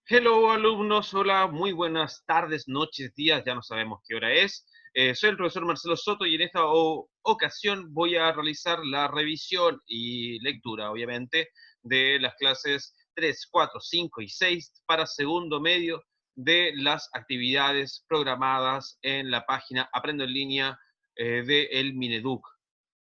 Hello, alumnos. Hola, muy buenas tardes, noches, días, ya no sabemos qué hora es. Soy el profesor Marcelo Soto y en esta ocasión voy a realizar la revisión y lectura, obviamente, de las clases 3, 4, 5 y 6 para segundo medio de las actividades programadas en la página Aprendo en Línea de el Mineduc.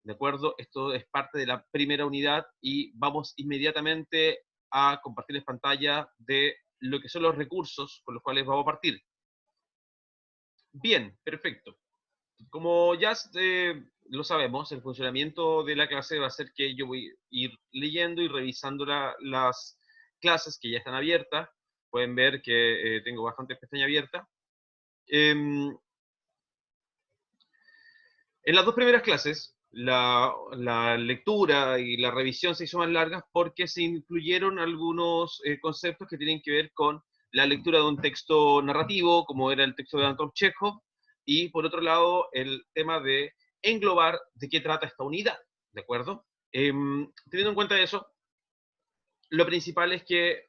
¿De acuerdo? Esto es parte de la primera unidad y vamos inmediatamente a compartirles pantalla de lo que son los recursos con los cuales vamos a partir. Bien, perfecto. Como ya lo sabemos, el funcionamiento de la clase va a ser que yo voy a ir leyendo y revisando las clases que ya están abiertas. Pueden ver que tengo bastantes pestañas abiertas. En las dos primeras clases, la lectura y la revisión se hizo más largas porque se incluyeron algunos conceptos que tienen que ver con la lectura de un texto narrativo, como era el texto de Anton Chekhov, y por otro lado, el tema de englobar de qué trata esta unidad, ¿de acuerdo? Teniendo en cuenta eso, lo principal es que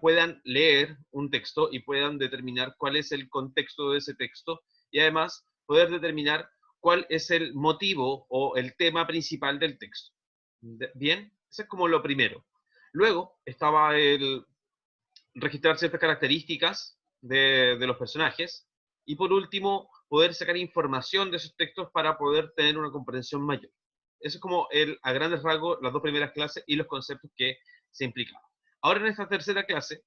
puedan leer un texto y puedan determinar cuál es el contexto de ese texto y además poder determinar cuál es el motivo o el tema principal del texto. Bien, eso es como lo primero. Luego estaba el registrar ciertas características de los personajes y por último poder sacar información de esos textos para poder tener una comprensión mayor. Eso es como a grandes rasgos las dos primeras clases y los conceptos que se implicaban. Ahora en esta tercera clase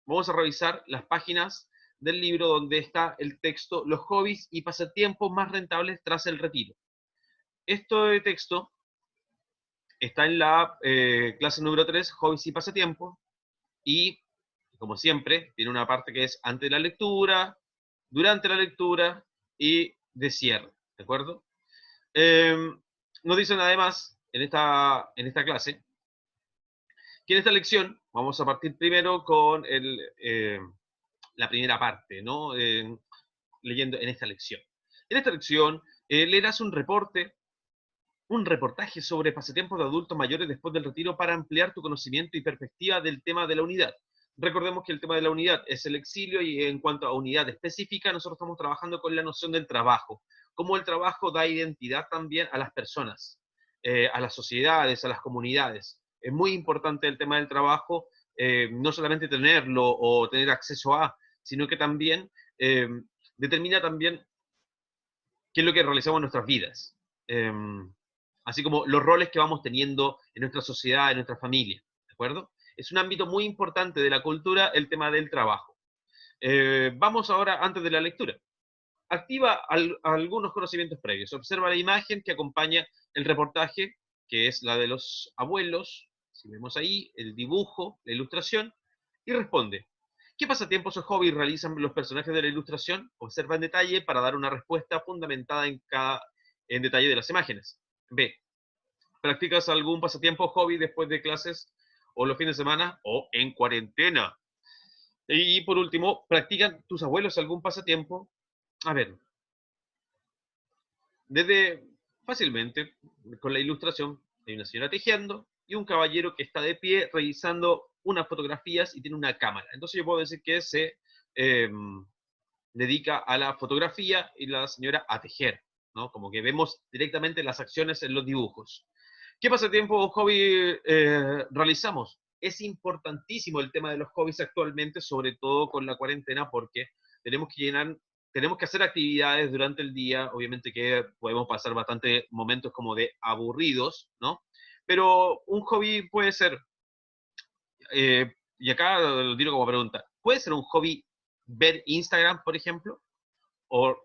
vamos a revisar las páginas del libro donde está el texto Los hobbies y pasatiempos más rentables tras el retiro. Este texto está en la clase número 3, hobbies y pasatiempos, y como siempre, tiene una parte que es antes de la lectura, durante la lectura y de cierre, ¿de acuerdo? Eh, nos dicen además en esta clase que en esta lección vamos a partir primero con la primera parte, ¿no? Leyendo en esta lección. En esta lección leerás un reportaje sobre pasatiempos de adultos mayores después del retiro para ampliar tu conocimiento y perspectiva del tema de la unidad. Recordemos que el tema de la unidad es el exilio y en cuanto a unidad específica, nosotros estamos trabajando con la noción del trabajo, cómo el trabajo da identidad también a las personas, a las sociedades, a las comunidades. Es muy importante el tema del trabajo, no solamente tenerlo o tener acceso a, sino que también determina también qué es lo que realizamos en nuestras vidas. Así como los roles que vamos teniendo en nuestra sociedad, en nuestra familia, ¿de acuerdo? Es un ámbito muy importante de la cultura el tema del trabajo. Vamos ahora, antes de la lectura, activa algunos conocimientos previos. Observa la imagen que acompaña el reportaje, que es la de los abuelos, si vemos ahí, el dibujo, la ilustración, y responde. ¿Qué pasatiempos o hobbies realizan los personajes de la ilustración? Observa en detalle para dar una respuesta fundamentada en detalle de las imágenes. B. ¿Practicas algún pasatiempo o hobby después de clases o los fines de semana o en cuarentena? Y por último, ¿practican tus abuelos algún pasatiempo? A ver, desde fácilmente, con la ilustración, hay una señora tejiendo y un caballero que está de pie revisando unas fotografías y tiene una cámara. Entonces yo puedo decir que se eh, dedica a la fotografía y la señora a tejer, ¿no? Como que vemos directamente las acciones en los dibujos. ¿Qué pasatiempo o hobby realizamos? Es importantísimo el tema de los hobbies actualmente, sobre todo con la cuarentena, porque tenemos que hacer actividades durante el día, obviamente que podemos pasar bastante momentos como de aburridos, ¿no? Pero un hobby puede ser, y acá lo tiro como pregunta, ¿puede ser un hobby ver Instagram, por ejemplo? ¿O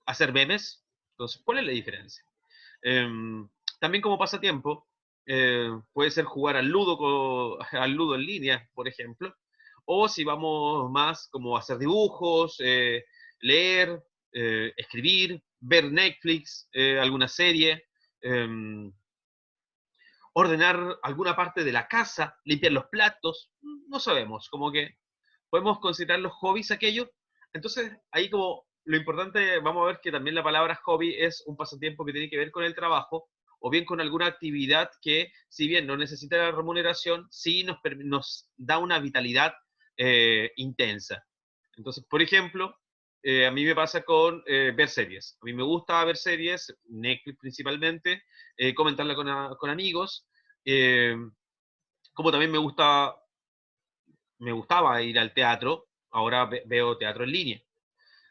hacer memes? Entonces, ¿cuál es la diferencia? Eh, también como pasatiempo, puede ser jugar al ludo, al ludo en línea, por ejemplo, o si vamos más como hacer dibujos, leer, escribir, ver Netflix, alguna serie, eh, ordenar alguna parte de la casa, limpiar los platos, no sabemos, como que podemos considerar los hobbies aquellos. Entonces, ahí como lo importante, vamos a ver que también la palabra hobby es un pasatiempo que tiene que ver con el trabajo o bien con alguna actividad que, si bien no necesita la remuneración, sí nos da una vitalidad intensa. Entonces, por ejemplo, a mí me pasa con ver series. A mí me gusta ver series, Netflix principalmente, comentarla con amigos, eh, como también me gustaba ir al teatro, ahora veo teatro en línea.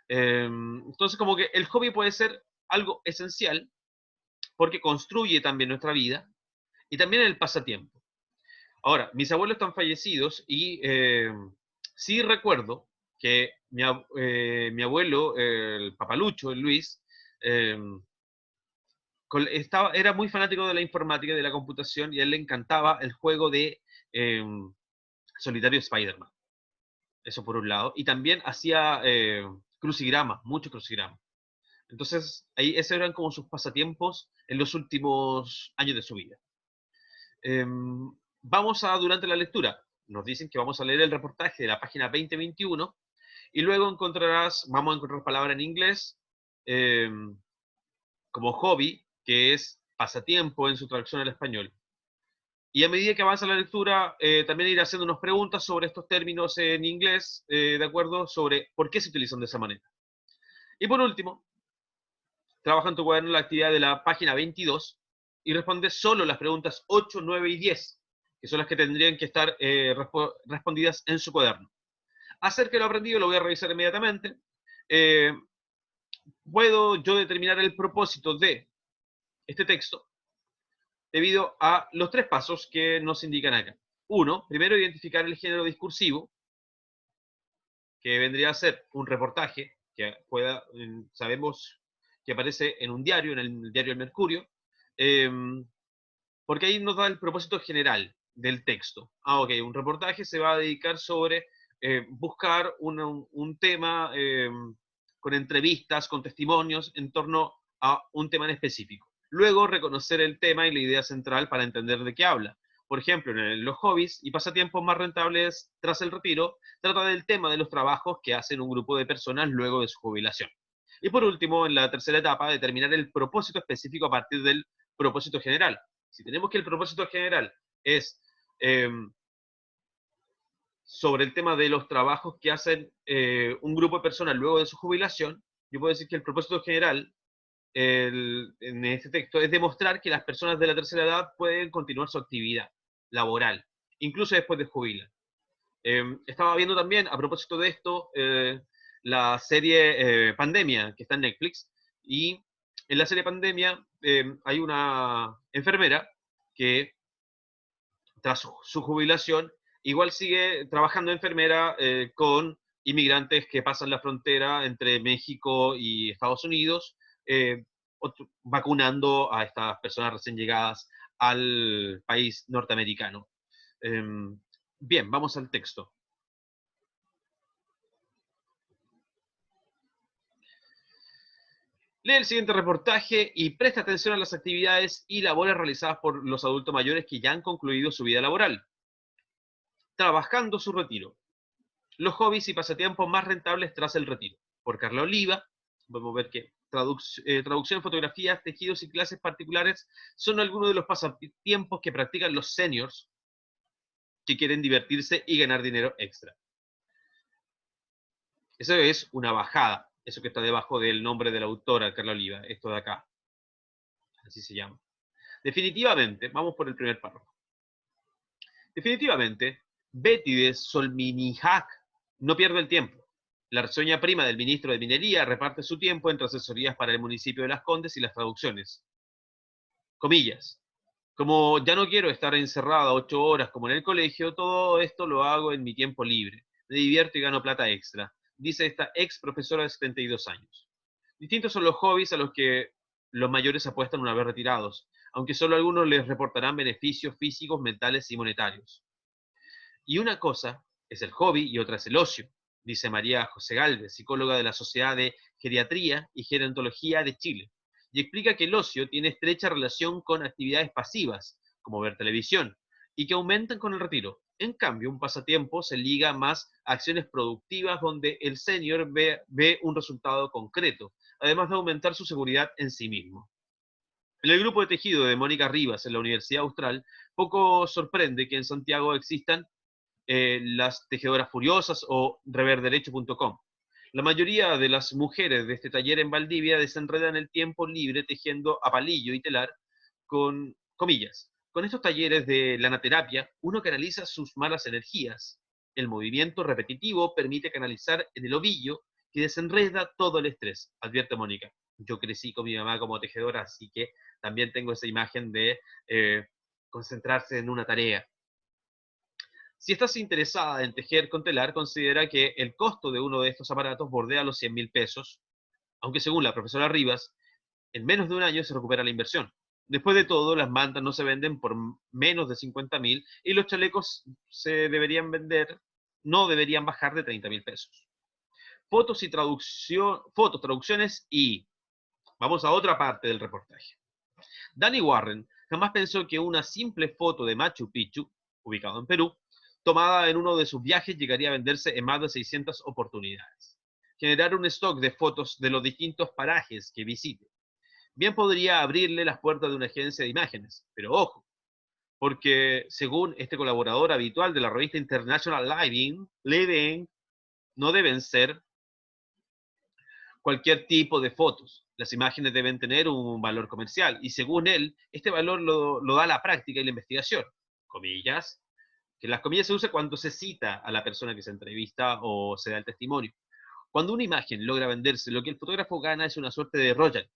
Entonces, como que el hobby puede ser algo esencial porque construye también nuestra vida y también el pasatiempo. Ahora, mis abuelos están fallecidos y sí recuerdo que mi abuelo, el papalucho, el Luis, eh, era muy fanático de la informática y de la computación y a él le encantaba el juego de eh, Solitario Spider-Man. Eso por un lado. Y también hacía crucigramas, muchos crucigramas. Entonces, ahí esos eran como sus pasatiempos en los últimos años de su vida. Eh, durante la lectura, nos dicen que vamos a leer el reportaje de la página 2021 y luego vamos a encontrar palabras en inglés eh, como hobby, que es pasatiempo en su traducción al español. Y a medida que avanza la lectura, también iré haciendo unas preguntas sobre estos términos en inglés, de acuerdo, sobre por qué se utilizan de esa manera. Y por último, trabaja en tu cuaderno la actividad de la página 22 y responde solo las preguntas 8, 9 y 10, que son las que tendrían que estar respondidas en su cuaderno. Acerca de lo aprendido, lo voy a revisar inmediatamente. Eh, Puedo yo determinar el propósito de este texto debido a los tres pasos que nos indican acá. Uno, primero identificar el género discursivo, que vendría a ser un reportaje que sabemos que aparece en un diario, en el diario El Mercurio, eh, porque ahí nos da el propósito general del texto. Ok, un reportaje se va a dedicar sobre buscar un tema con entrevistas, con testimonios en torno a un tema en específico. Luego, reconocer el tema y la idea central para entender de qué habla. Por ejemplo, en los hobbies y pasatiempos más rentables tras el retiro, trata del tema de los trabajos que hacen un grupo de personas luego de su jubilación. Y por último, en la tercera etapa, determinar el propósito específico a partir del propósito general. Si tenemos que el propósito general es eh, sobre el tema de los trabajos que hacen un grupo de personas luego de su jubilación, yo puedo decir que el propósito general en este texto es demostrar que las personas de la tercera edad pueden continuar su actividad laboral, incluso después de jubilar. Estaba viendo también, a propósito de esto, la serie Pandemia, que está en Netflix, y en la serie Pandemia hay una enfermera que tras su jubilación igual sigue trabajando de enfermera con inmigrantes que pasan la frontera entre México y Estados Unidos, eh, vacunando a estas personas recién llegadas al país norteamericano. Bien, vamos al texto. Lee el siguiente reportaje y presta atención a las actividades y labores realizadas por los adultos mayores que ya han concluido su vida laboral. Trabajando su retiro. Los hobbies y pasatiempos más rentables tras el retiro. Por Carla Oliva. Podemos ver que traducción, fotografías, tejidos y clases particulares son algunos de los pasatiempos que practican los seniors que quieren divertirse y ganar dinero extra. Eso es una bajada, eso que está debajo del nombre de la autora, Carla Oliva, esto de acá. Así se llama. Definitivamente, vamos por el primer párrafo. Definitivamente, Betty de Solminihac no pierde el tiempo. La reseña prima del ministro de Minería reparte su tiempo entre asesorías para el municipio de Las Condes y las traducciones. Comillas. Como ya no quiero estar encerrada 8 horas como en el colegio, todo esto lo hago en mi tiempo libre. Me divierto y gano plata extra, dice esta ex profesora de 72 años. Distintos son los hobbies a los que los mayores apuestan una vez retirados, aunque solo algunos les reportarán beneficios físicos, mentales y monetarios. Y una cosa es el hobby y otra es el ocio, dice María José Gálvez, psicóloga de la Sociedad de Geriatría y Gerontología de Chile, y explica que el ocio tiene estrecha relación con actividades pasivas, como ver televisión, y que aumentan con el retiro. En cambio, un pasatiempo se liga más a acciones productivas donde el senior ve un resultado concreto, además de aumentar su seguridad en sí mismo. En el grupo de tejido de Mónica Rivas en la Universidad Austral, poco sorprende que en Santiago existan las tejedoras furiosas o reverderecho.com. La mayoría de las mujeres de este taller en Valdivia desenredan el tiempo libre tejiendo a palillo y telar con comillas. Con estos talleres de lanaterapia, uno canaliza sus malas energías. El movimiento repetitivo permite canalizar en el ovillo que desenreda todo el estrés, advierte Mónica. Yo crecí con mi mamá como tejedora, así que también tengo esa imagen de concentrarse en una tarea. Si estás interesada en tejer con telar, considera que el costo de uno de estos aparatos bordea los 100.000 pesos, aunque según la profesora Rivas, en menos de un año se recupera la inversión. Después de todo, las mantas no se venden por menos de 50.000 y los chalecos se deberían vender, no deberían bajar de 30.000 pesos. Fotos y fotos, traducciones y vamos a otra parte del reportaje. Danny Warren jamás pensó que una simple foto de Machu Picchu, ubicado en Perú, tomada en uno de sus viajes, llegaría a venderse en más de 600 oportunidades. Generar un stock de fotos de los distintos parajes que visite. Bien podría abrirle las puertas de una agencia de imágenes, pero ojo, porque según este colaborador habitual de la revista International Living no deben ser cualquier tipo de fotos. Las imágenes deben tener un valor comercial y según él, este valor lo da la práctica y la investigación. Comillas, que las comillas se usa cuando se cita a la persona que se entrevista o se da el testimonio. Cuando una imagen logra venderse, lo que el fotógrafo gana es una suerte de royalty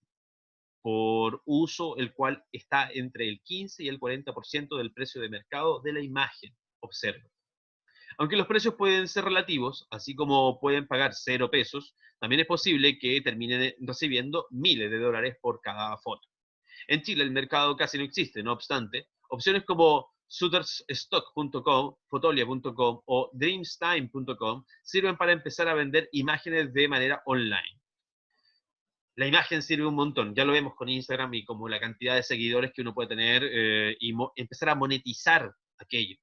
por uso, el cual está entre el 15 y el 40% del precio de mercado de la imagen. Observa. Aunque los precios pueden ser relativos, así como pueden pagar 0 pesos, también es posible que terminen recibiendo miles de dólares por cada foto. En Chile el mercado casi no existe, no obstante, opciones como shutterstock.com, fotolia.com o dreamstime.com sirven para empezar a vender imágenes de manera online. La imagen sirve un montón, ya lo vemos con Instagram y como la cantidad de seguidores que uno puede tener y empezar a monetizar aquello.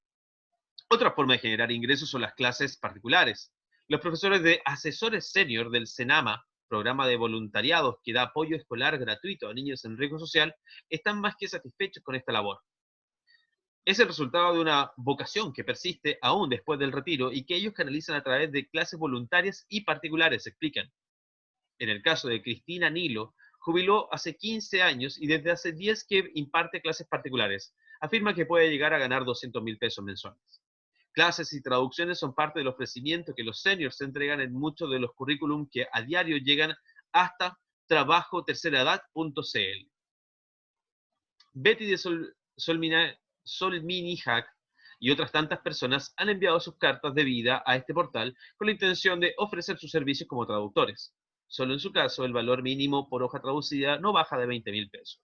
Otra forma de generar ingresos son las clases particulares. Los profesores de asesores senior del SENAMA, programa de voluntariados que da apoyo escolar gratuito a niños en riesgo social, están más que satisfechos con esta labor. Es el resultado de una vocación que persiste aún después del retiro y que ellos canalizan a través de clases voluntarias y particulares, explican. En el caso de Cristina Nilo, jubiló hace 15 años y desde hace 10 que imparte clases particulares. Afirma que puede llegar a ganar 200.000 pesos mensuales. Clases y traducciones son parte del ofrecimiento que los seniors entregan en muchos de los currículum que a diario llegan hasta trabajoterceraedad.cl. Betty de Solminihac y otras tantas personas han enviado sus cartas de vida a este portal con la intención de ofrecer sus servicios como traductores. Solo en su caso, el valor mínimo por hoja traducida no baja de 20.000 pesos.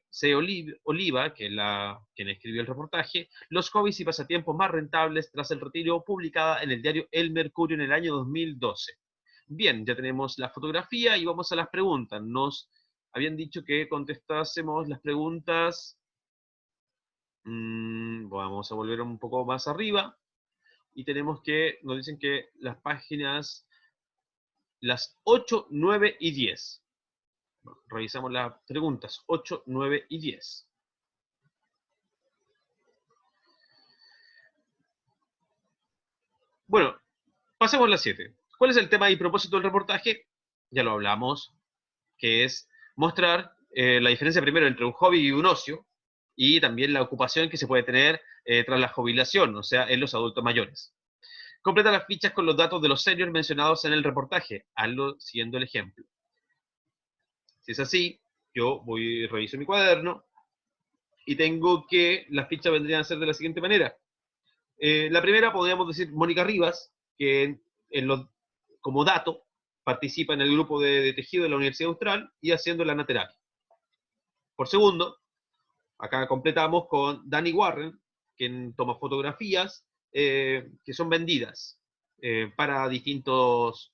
C. Oliva, quien escribió el reportaje, los hobbies y pasatiempos más rentables tras el retiro, publicada en el diario El Mercurio en el año 2012. Bien, ya tenemos la fotografía y vamos a las preguntas. Nos habían dicho que contestásemos las preguntas. Vamos a volver un poco más arriba. Y tenemos que, nos dicen que las páginas, las 8, 9 y 10. Revisamos las preguntas 8, 9 y 10. Bueno, pasemos a las 7. ¿Cuál es el tema y propósito del reportaje? Ya lo hablamos, que es mostrar la diferencia primero entre un hobby y un ocio, y también la ocupación que se puede tener tras la jubilación, o sea, en los adultos mayores. Completa las fichas con los datos de los seniors mencionados en el reportaje, hazlo siguiendo el ejemplo. Si es así, yo reviso mi cuaderno y tengo que las fichas vendrían a ser de la siguiente manera. La primera podríamos decir Mónica Rivas, que como dato participa en el grupo de tejido de la Universidad Austral y haciendo la anaterapia. Por segundo, acá completamos con Danny Warren, quien toma fotografías que son vendidas para distintas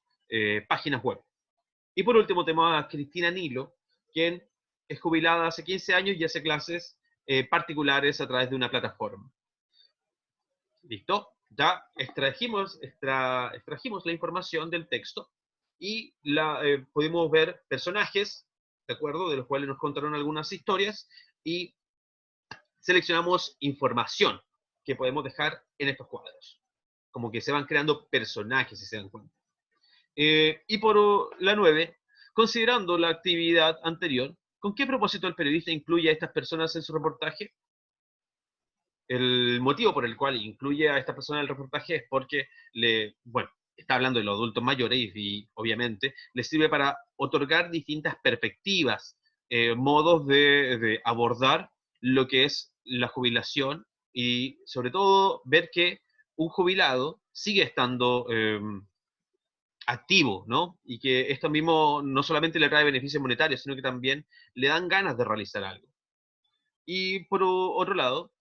páginas web. Y por último tenemos a Cristina Nilo, quien es jubilada hace 15 años y hace clases particulares a través de una plataforma. ¿Listo? Ya extrajimos la información del texto y pudimos ver personajes, ¿de acuerdo? De los cuales nos contaron algunas historias y seleccionamos información. que podemos dejar en estos cuadros. Como que se van creando personajes, si se dan cuenta. Y por la 9, considerando la actividad anterior, ¿con qué propósito el periodista incluye a estas personas en su reportaje? El motivo por el cual incluye a esta persona en el reportaje es porque bueno, está hablando de los adultos mayores y obviamente les sirve para otorgar distintas perspectivas, modos de abordar lo que es la jubilación y sobre todo ver que un jubilado sigue estando activo, ¿no? Y que esto mismo no solamente le trae beneficios monetarios, sino que también le dan ganas de realizar algo. Y por otro lado,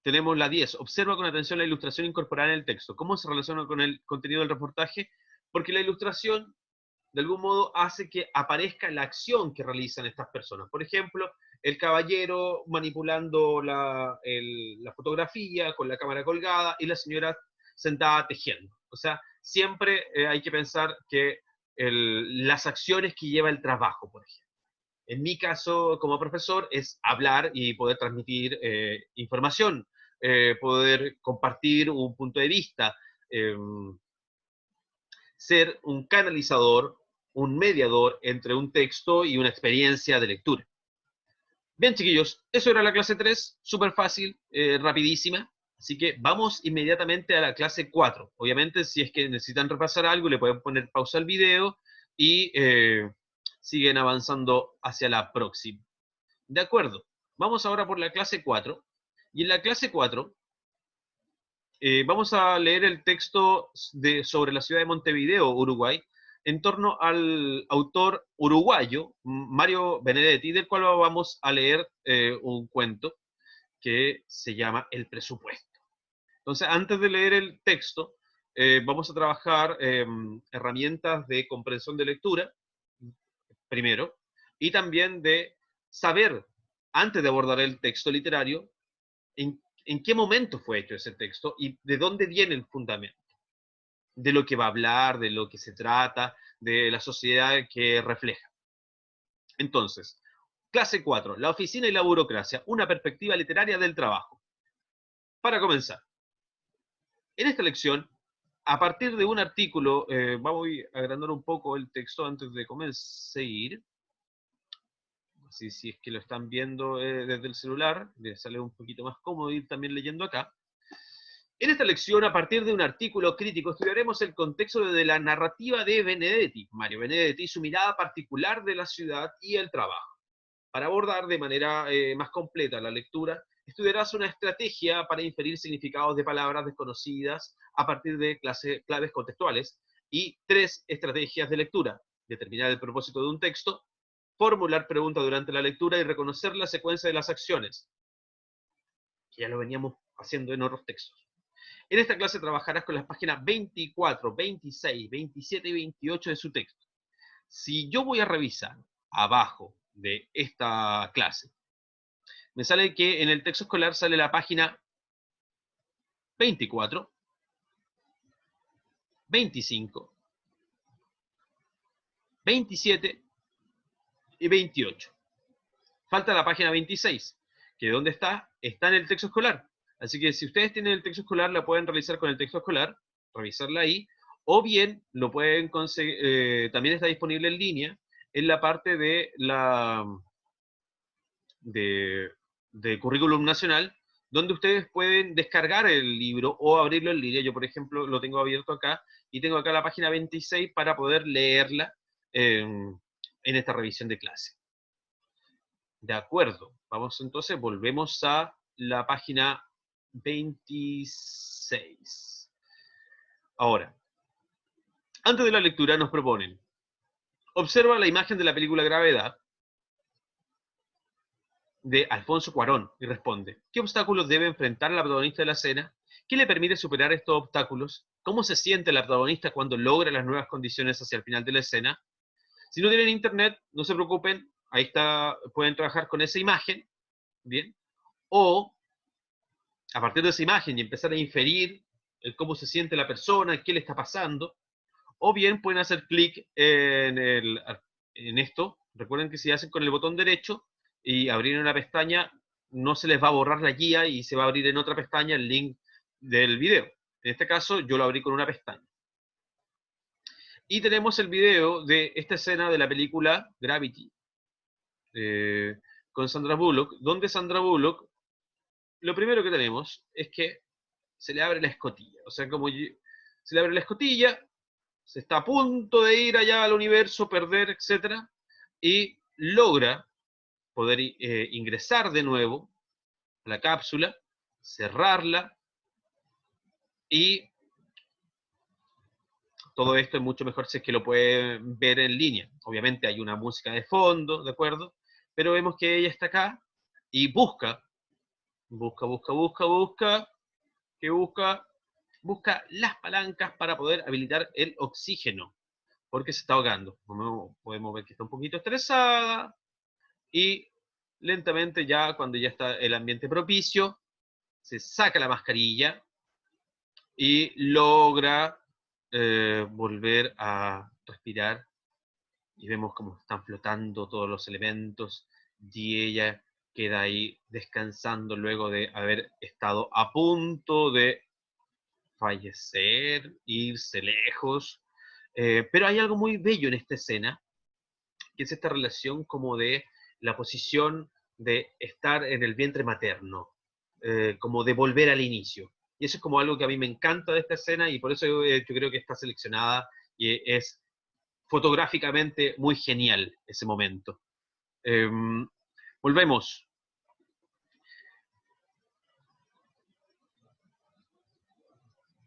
tenemos la 10. Observa con atención la ilustración incorporada en el texto. ¿Cómo se relaciona con el contenido del reportaje? Porque la ilustración, de algún modo, hace que aparezca la acción que realizan estas personas. Por ejemplo, el caballero manipulando la fotografía con la cámara colgada y la señora sentada tejiendo. O sea, siempre hay que pensar que las acciones que lleva el trabajo, por ejemplo. En mi caso, como profesor, es hablar y poder transmitir información, poder compartir un punto de vista, eh, ser un canalizador, un mediador entre un texto y una experiencia de lectura. Bien, chiquillos, eso era la clase 3, súper fácil, rapidísima. Así que vamos inmediatamente a la clase 4. Obviamente, si es que necesitan repasar algo, le pueden poner pausa al video y siguen avanzando hacia la próxima. De acuerdo, vamos ahora por la clase 4. Y en la clase 4 vamos a leer el texto sobre la ciudad de Montevideo, Uruguay, en torno al autor uruguayo, Mario Benedetti, del cual vamos a leer un cuento que se llama El presupuesto. Entonces, antes de leer el texto, vamos a trabajar herramientas de comprensión de lectura, primero, y también de saber, antes de abordar el texto literario, en qué momento fue hecho ese texto y de dónde viene el fundamento, de lo que va a hablar, de lo que se trata, de la sociedad que refleja. Entonces, clase 4, la oficina y la burocracia, una perspectiva literaria del trabajo. Para comenzar, en esta lección, a partir de un artículo, vamos a agrandar un poco el texto antes de seguir. Así, si es que lo están viendo desde el celular, les sale un poquito más cómodo ir también leyendo acá. En esta lección, a partir de un artículo crítico, estudiaremos el contexto de la narrativa de Benedetti, Mario Benedetti, y su mirada particular de la ciudad y el trabajo. Para abordar de manera más completa la lectura, estudiarás una estrategia para inferir significados de palabras desconocidas a partir de claves contextuales y 3 estrategias de lectura: determinar el propósito de un texto, formular preguntas durante la lectura y reconocer la secuencia de las acciones, que ya lo veníamos haciendo en otros textos. En esta clase trabajarás con las páginas 24, 26, 27 y 28 de su texto. Si yo voy a revisar abajo de esta clase, me sale que en el texto escolar sale la página 24, 25, 27 y 28. Falta la página 26, que ¿dónde está? Está en el texto escolar. Así que si ustedes tienen el texto escolar, la pueden realizar con el texto escolar, revisarla ahí, o bien lo pueden conseguir, también está disponible en línea en la parte de de Currículum Nacional, donde ustedes pueden descargar el libro o abrirlo en línea. Yo, por ejemplo, lo tengo abierto acá y tengo acá la página 26 para poder leerla en esta revisión de clase. De acuerdo. Vamos entonces, volvemos a la página 26. Ahora, antes de la lectura nos proponen: observa la imagen de la película Gravedad de Alfonso Cuarón y responde: ¿qué obstáculos debe enfrentar la protagonista de la escena? ¿Qué le permite superar estos obstáculos? ¿Cómo se siente la protagonista cuando logra las nuevas condiciones hacia el final de la escena? Si no tienen internet, no se preocupen, ahí está, pueden trabajar con esa imagen, ¿bien? O a partir de esa imagen y empezar a inferir el cómo se siente la persona, qué le está pasando, o bien pueden hacer clic en esto. Recuerden que si hacen con el botón derecho y abrir una pestaña, no se les va a borrar la guía y se va a abrir en otra pestaña el link del video. En este caso, yo lo abrí con una pestaña. Y tenemos el video de esta escena de la película Gravity, con Sandra Bullock, donde Sandra Bullock, lo primero que tenemos es que se le abre la escotilla. O sea, se le abre la escotilla, se está a punto de ir allá al universo, perder, etc. Y logra poder ingresar de nuevo a la cápsula, cerrarla, y todo esto es mucho mejor si es que lo pueden ver en línea. Obviamente hay una música de fondo, ¿de acuerdo? Pero vemos que ella está acá y busca, busca las palancas para poder habilitar el oxígeno, porque se está ahogando. Como podemos ver que está un poquito estresada, y lentamente ya cuando ya está el ambiente propicio, se saca la mascarilla y logra volver a respirar, y vemos cómo están flotando todos los elementos y ella queda ahí descansando luego de haber estado a punto de fallecer, irse lejos. Pero hay algo muy bello en esta escena, que es esta relación como de la posición de estar en el vientre materno, como de volver al inicio. Y eso es como algo que a mí me encanta de esta escena, y por eso yo creo que está seleccionada y es fotográficamente muy genial ese momento. Volvemos.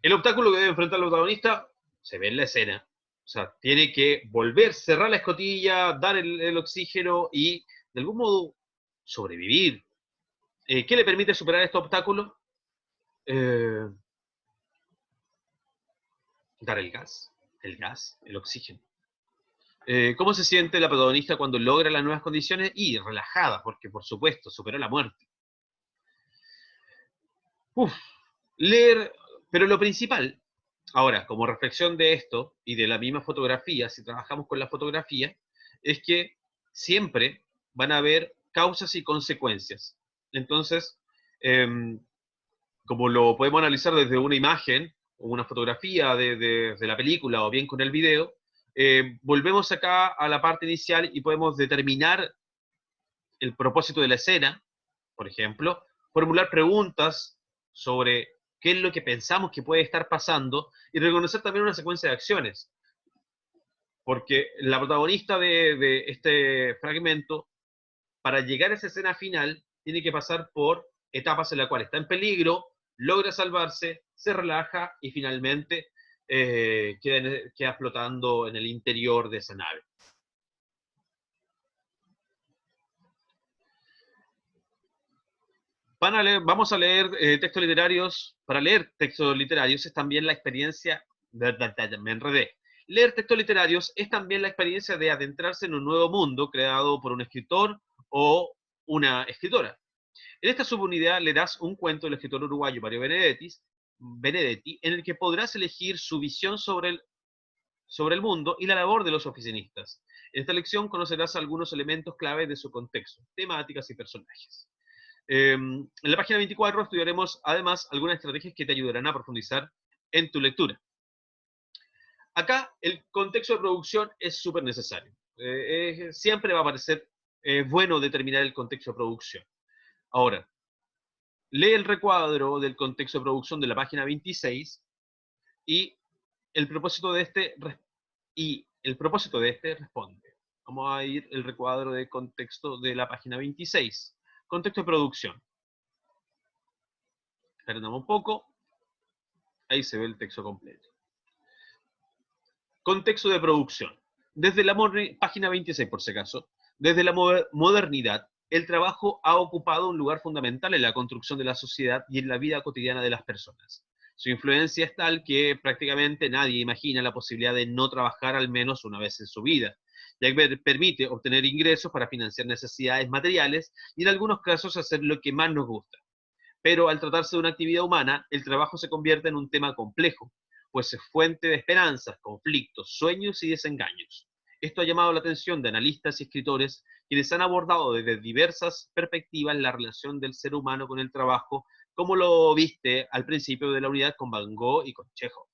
El obstáculo que debe enfrentar el protagonista se ve en la escena. O sea, tiene que volver, cerrar la escotilla, dar el oxígeno y, de algún modo, sobrevivir. ¿Qué le permite superar este obstáculo? Dar el gas, el oxígeno. ¿Cómo se siente la protagonista cuando logra las nuevas condiciones? Y relajada, porque por supuesto superó la muerte. Uf, leer, pero lo principal, ahora, como reflexión de esto y de la misma fotografía, si trabajamos con la fotografía, es que siempre van a haber causas y consecuencias. Entonces, como lo podemos analizar desde una imagen o una fotografía de la película o bien con el video, volvemos acá a la parte inicial y podemos determinar el propósito de la escena, por ejemplo, formular preguntas sobre qué es lo que pensamos que puede estar pasando y reconocer también una secuencia de acciones. Porque la protagonista de este fragmento, para llegar a esa escena final, tiene que pasar por etapas en las cuales está en peligro, logra salvarse, se relaja y finalmente queda flotando en el interior de esa nave. Vamos a leer textos literarios. Para leer textos literarios es también la experiencia, me enredé. Leer textos literarios es también la experiencia de adentrarse en un nuevo mundo creado por un escritor o una escritora. En esta subunidad le das un cuento del escritor uruguayo Mario Benedetti, en el que podrás elegir su visión sobre el mundo y la labor de los oficinistas. En esta lección conocerás algunos elementos clave de su contexto, temáticas y personajes. En la página 24 estudiaremos además algunas estrategias que te ayudarán a profundizar en tu lectura. Acá el contexto de producción es súper necesario. Siempre va a parecer bueno determinar el contexto de producción. Ahora, lee el recuadro del contexto de producción de la página 26 y el propósito de este responde. Vamos a ir el recuadro de contexto de la página 26. Contexto de producción. Perdamos un poco. Ahí se ve el texto completo. Contexto de producción. Desde la página 26, por si acaso, desde la modernidad, el trabajo ha ocupado un lugar fundamental en la construcción de la sociedad y en la vida cotidiana de las personas. Su influencia es tal que prácticamente nadie imagina la posibilidad de no trabajar al menos una vez en su vida, ya que permite obtener ingresos para financiar necesidades materiales y en algunos casos hacer lo que más nos gusta. Pero al tratarse de una actividad humana, el trabajo se convierte en un tema complejo, pues es fuente de esperanzas, conflictos, sueños y desengaños. Esto ha llamado la atención de analistas y escritores quienes han abordado desde diversas perspectivas la relación del ser humano con el trabajo, como lo viste al principio de la unidad con Van Gogh y con Chekhov.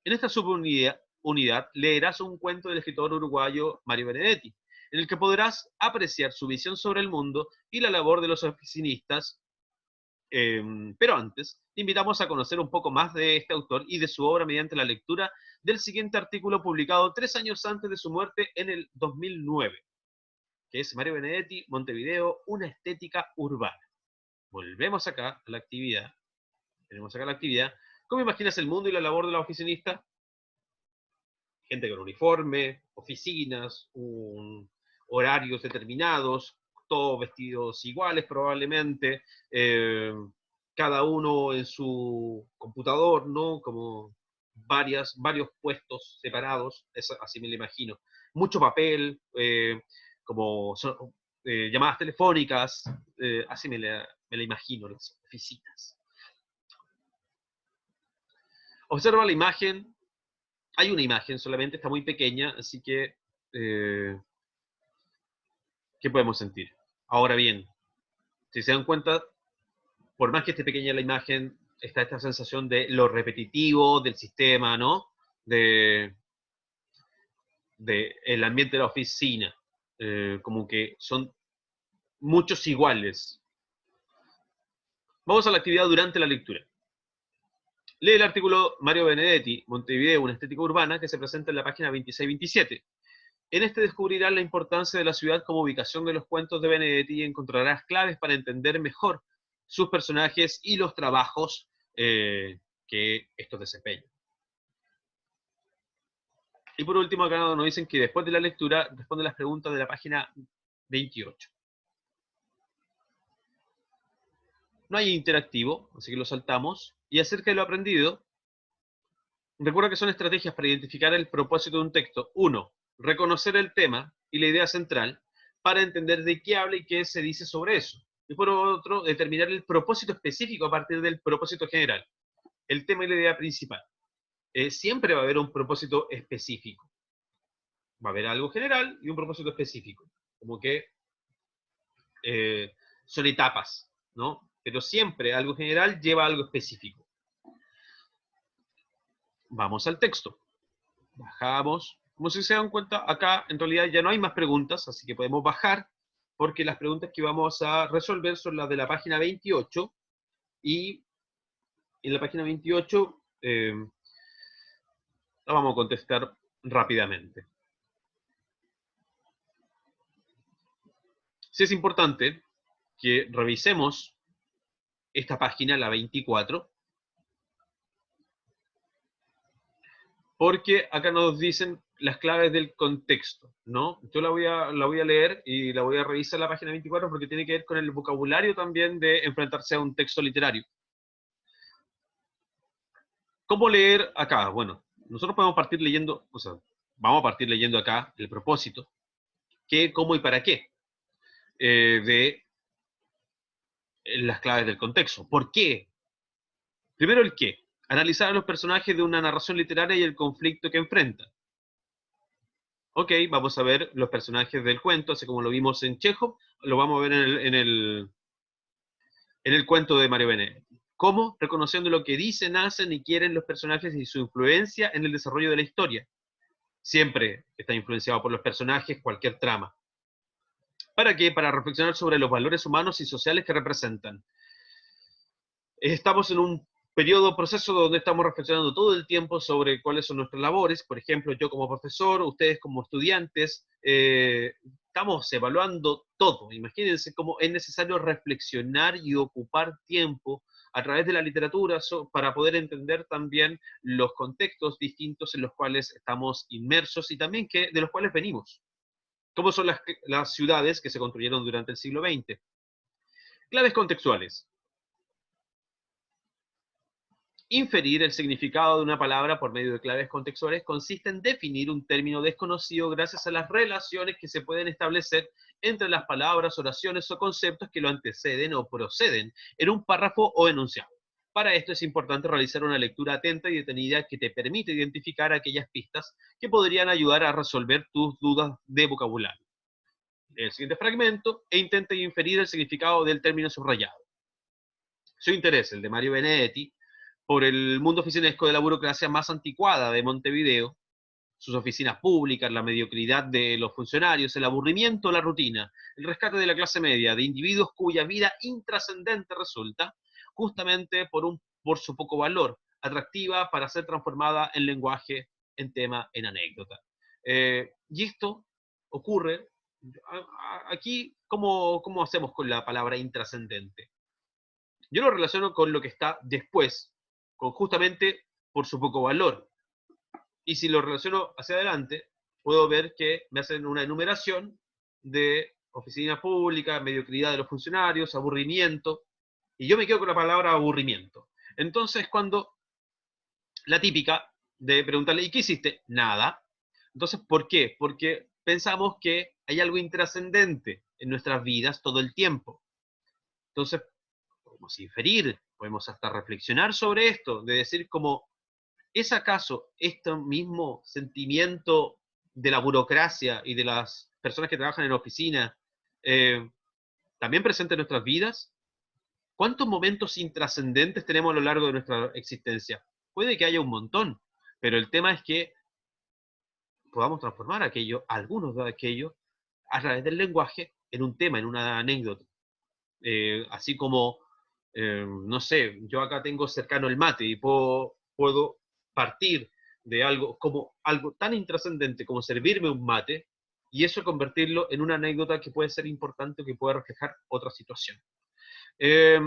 En esta subunidad leerás un cuento del escritor uruguayo Mario Benedetti, en el que podrás apreciar su visión sobre el mundo y la labor de los oficinistas. Pero antes, te invitamos a conocer un poco más de este autor y de su obra mediante la lectura del siguiente artículo publicado 3 años antes de su muerte en el 2009, que es Mario Benedetti, Montevideo, una estética urbana. Volvemos acá a la actividad. Tenemos acá la actividad. ¿Cómo imaginas el mundo y la labor de la oficinista? Gente con uniforme, oficinas, horarios determinados, todos vestidos iguales probablemente, cada uno en su computador, ¿no? Como varios puestos separados, así me lo imagino. Mucho papel, como llamadas telefónicas, así me la imagino, las oficinas. Observa la imagen. Hay una imagen solamente, está muy pequeña, así que, ¿qué podemos sentir? Ahora bien, si se dan cuenta, por más que esté pequeña la imagen, está esta sensación de lo repetitivo del sistema, ¿no? De el ambiente de la oficina, como que son muchos iguales. Vamos a la actividad durante la lectura. Lee el artículo Mario Benedetti, Montevideo, una estética urbana, que se presenta en la página 26-27. En este descubrirás la importancia de la ciudad como ubicación de los cuentos de Benedetti y encontrarás claves para entender mejor sus personajes y los trabajos que estos desempeñan. Y por último, acá nos dicen que después de la lectura responde las preguntas de la página 28. No hay interactivo, así que lo saltamos. Y acerca de lo aprendido, recuerda que son estrategias para identificar el propósito de un texto. 1. Reconocer el tema y la idea central para entender de qué habla y qué se dice sobre eso. Y por otro, determinar el propósito específico a partir del propósito general. El tema y la idea principal. Siempre va a haber un propósito específico. Va a haber algo general y un propósito específico. Como que son etapas, ¿no? Pero siempre algo general lleva a algo específico. Vamos al texto. Bajamos. Como si se dan cuenta, acá en realidad ya no hay más preguntas, así que podemos bajar, porque las preguntas que vamos a resolver son las de la página 28, y en la página 28 la vamos a contestar rápidamente. Sí es importante que revisemos esta página, la 24, porque acá nos dicen las claves del contexto, ¿no? Yo la voy a leer y la voy a revisar la página 24 porque tiene que ver con el vocabulario también de enfrentarse a un texto literario. ¿Cómo leer acá? Bueno, nosotros podemos partir leyendo, o sea, vamos a partir leyendo acá el propósito, qué, cómo y para qué, de las claves del contexto. ¿Por qué? Primero el qué. Analizar a los personajes de una narración literaria y el conflicto que enfrentan. Ok, vamos a ver los personajes del cuento, así como lo vimos en Chekhov, lo vamos a ver en el cuento de Mario Benedetti. ¿Cómo? Reconociendo lo que dicen, hacen y quieren los personajes y su influencia en el desarrollo de la historia. Siempre está influenciado por los personajes cualquier trama. ¿Para qué? Para reflexionar sobre los valores humanos y sociales que representan. Estamos en un proceso donde estamos reflexionando todo el tiempo sobre cuáles son nuestras labores. Por ejemplo, yo como profesor, ustedes como estudiantes, estamos evaluando todo. Imagínense cómo es necesario reflexionar y ocupar tiempo a través de la literatura para poder entender también los contextos distintos en los cuales estamos inmersos y también de los cuales venimos. ¿Cómo son las ciudades que se construyeron durante el siglo XX? Claves contextuales. Inferir el significado de una palabra por medio de claves contextuales consiste en definir un término desconocido gracias a las relaciones que se pueden establecer entre las palabras, oraciones o conceptos que lo anteceden o proceden en un párrafo o enunciado. Para esto es importante realizar una lectura atenta y detenida que te permite identificar aquellas pistas que podrían ayudar a resolver tus dudas de vocabulario. Lee el siguiente fragmento e intenta inferir el significado del término subrayado. Su interés, el de Mario Benedetti, por el mundo oficinesco de la burocracia más anticuada de Montevideo, sus oficinas públicas, la mediocridad de los funcionarios, el aburrimiento, la rutina, el rescate de la clase media, de individuos cuya vida intrascendente resulta, justamente por su poco valor, atractiva para ser transformada en lenguaje, en tema, en anécdota. Y esto ocurre, aquí, ¿cómo hacemos con la palabra intrascendente? Yo lo relaciono con lo que está después, con justamente por su poco valor. Y si lo relaciono hacia adelante, puedo ver que me hacen una enumeración de oficina pública, mediocridad de los funcionarios, aburrimiento, y yo me quedo con la palabra aburrimiento. Entonces, cuando la típica de preguntarle, ¿y qué hiciste? Nada. Entonces, ¿por qué? Porque pensamos que hay algo intrascendente en nuestras vidas todo el tiempo. Entonces, podemos inferir, podemos hasta reflexionar sobre esto, de decir como, ¿es acaso este mismo sentimiento de la burocracia y de las personas que trabajan en la oficina también presente en nuestras vidas? ¿Cuántos momentos intrascendentes tenemos a lo largo de nuestra existencia? Puede que haya un montón, pero el tema es que podamos transformar aquello, algunos de aquellos, a través del lenguaje, en un tema, en una anécdota. Así como, no sé, yo acá tengo cercano el mate y puedo partir de algo como algo tan intrascendente como servirme un mate y eso convertirlo en una anécdota que puede ser importante o que puede reflejar otra situación. Eh,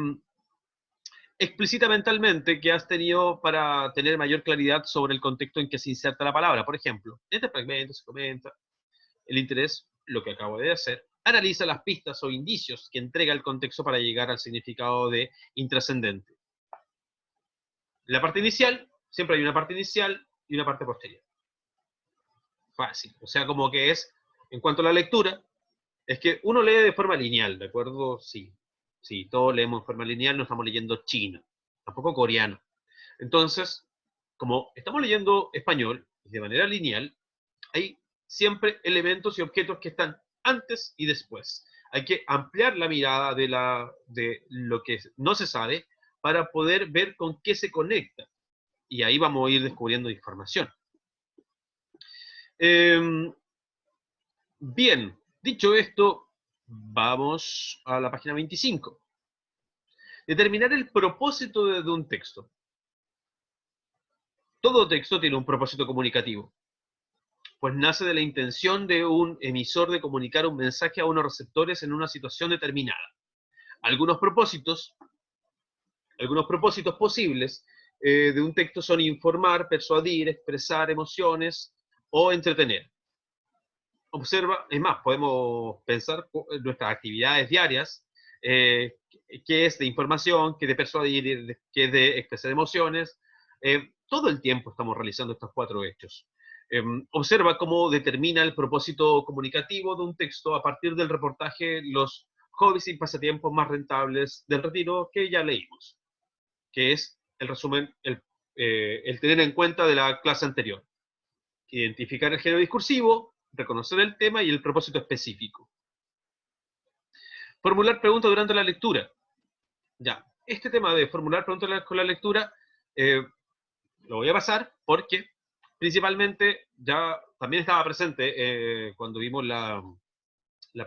Explicita mentalmente que has tenido para tener mayor claridad sobre el contexto en que se inserta la palabra. Por ejemplo, en este fragmento se comenta el interés, lo que acabo de hacer, analiza las pistas o indicios que entrega el contexto para llegar al significado de intrascendente. La parte inicial, siempre hay una parte inicial y una parte posterior. Fácil. O sea, como que es, en cuanto a la lectura, es que uno lee de forma lineal, ¿de acuerdo? Sí. Sí, todos leemos de forma lineal, no estamos leyendo chino, tampoco coreano. Entonces, como estamos leyendo español de manera lineal, hay siempre elementos y objetos que están antes y después. Hay que ampliar la mirada de lo que no se sabe para poder ver con qué se conecta. Y ahí vamos a ir descubriendo información. Bien, dicho esto, vamos a la página 25. Determinar el propósito de un texto. Todo texto tiene un propósito comunicativo, pues nace de la intención de un emisor de comunicar un mensaje a unos receptores en una situación determinada. Algunos propósitos posibles de un texto son informar, persuadir, expresar emociones o entretener. Observa, es más, podemos pensar en nuestras actividades diarias, qué es de información, qué de persuadir, qué de expresar emociones. Todo el tiempo estamos realizando estos 4 hechos. Observa cómo determina el propósito comunicativo de un texto a partir del reportaje Los hobbies y pasatiempos más rentables del retiro que ya leímos, que es el resumen, el tener en cuenta de la clase anterior. Identificar el género discursivo, reconocer el tema y el propósito específico. Formular preguntas durante la lectura. Ya, este tema de formular preguntas con la lectura lo voy a pasar porque principalmente ya también estaba presente cuando vimos la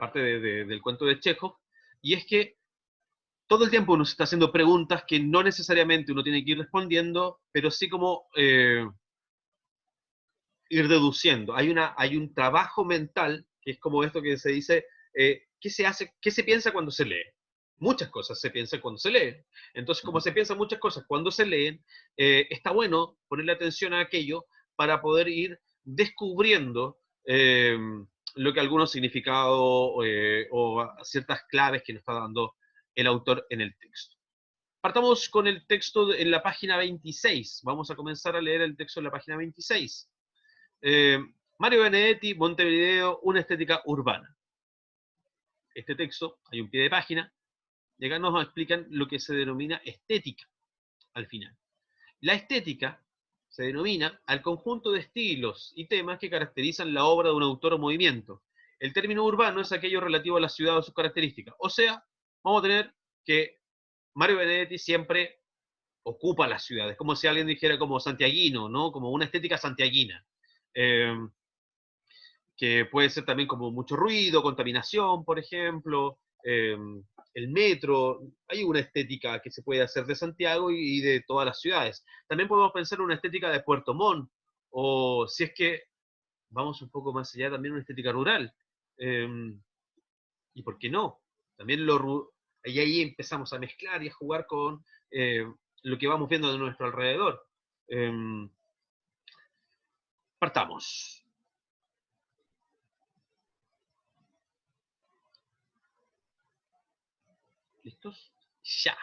parte del cuento de Chekhov, y es que todo el tiempo uno se está haciendo preguntas que no necesariamente uno tiene que ir respondiendo, pero sí como ir deduciendo. Hay un trabajo mental, que es como esto que se dice, ¿qué se hace, qué se piensa cuando se lee? Muchas cosas se piensan cuando se leen. Entonces, como se piensan muchas cosas cuando se leen, está bueno ponerle atención a aquello para poder ir descubriendo lo que algunos significados o ciertas claves que nos está dando el autor en el texto. Partamos con el texto en la página 26. Vamos a comenzar a leer el texto en la página 26. Mario Benedetti, Montevideo, una estética urbana. Este texto, hay un pie de página, y acá nos explican lo que se denomina estética. al final. La estética se denomina al conjunto de estilos y temas que caracterizan la obra de un autor o movimiento. El término urbano es aquello relativo a la ciudad o sus características. O sea, vamos a tener que Mario Benedetti siempre ocupa las ciudades, como si alguien dijera como santiaguino, ¿no? Como una estética santiaguina. Eh, que puede ser también como mucho ruido, contaminación, por ejemplo, el metro. Hay una estética que se puede hacer de Santiago y de todas las ciudades. También podemos pensar en una estética de Puerto Montt, o si es que vamos un poco más allá, también una estética rural. Eh, ¿Y por qué no? También y ahí empezamos a mezclar y a jugar con lo que vamos viendo de nuestro alrededor. Eh, Partamos. ¿Listos? Ya.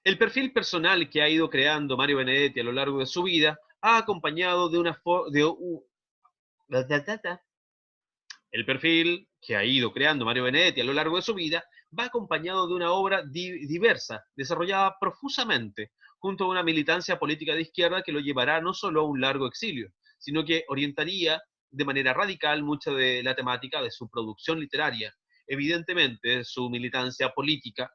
El perfil personal que ha ido creando Mario Benedetti a lo largo de su vida ha acompañado de una el perfil que ha ido creando Mario Benedetti a lo largo de su vida va acompañado de una obra diversa, desarrollada profusamente, junto a una militancia política de izquierda que lo llevará no solo a un largo exilio, sino que orientaría de manera radical mucha de la temática de su producción literaria. Evidentemente, su militancia política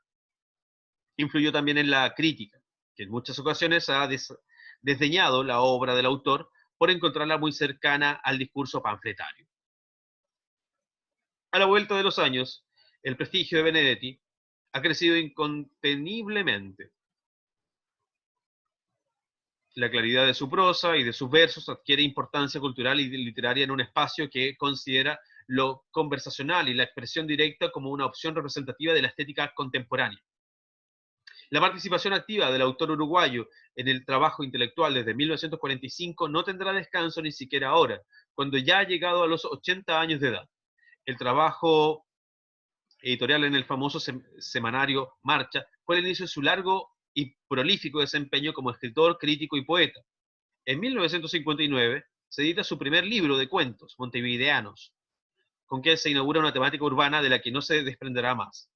influyó también en la crítica, que en muchas ocasiones ha desdeñado la obra del autor por encontrarla muy cercana al discurso panfletario. A la vuelta de los años, el prestigio de Benedetti ha crecido inconteniblemente. La claridad de su prosa y de sus versos adquiere importancia cultural y literaria en un espacio que considera lo conversacional y la expresión directa como una opción representativa de la estética contemporánea. La participación activa del autor uruguayo en el trabajo intelectual desde 1945 no tendrá descanso ni siquiera ahora, cuando ya ha llegado a los 80 años de edad. El trabajo editorial en el famoso semanario Marcha fue el inicio de su largo y prolífico desempeño como escritor, crítico y poeta. En 1959 se edita su primer libro de cuentos, Montevideanos, con que se inaugura una temática urbana de la que no se desprenderá más.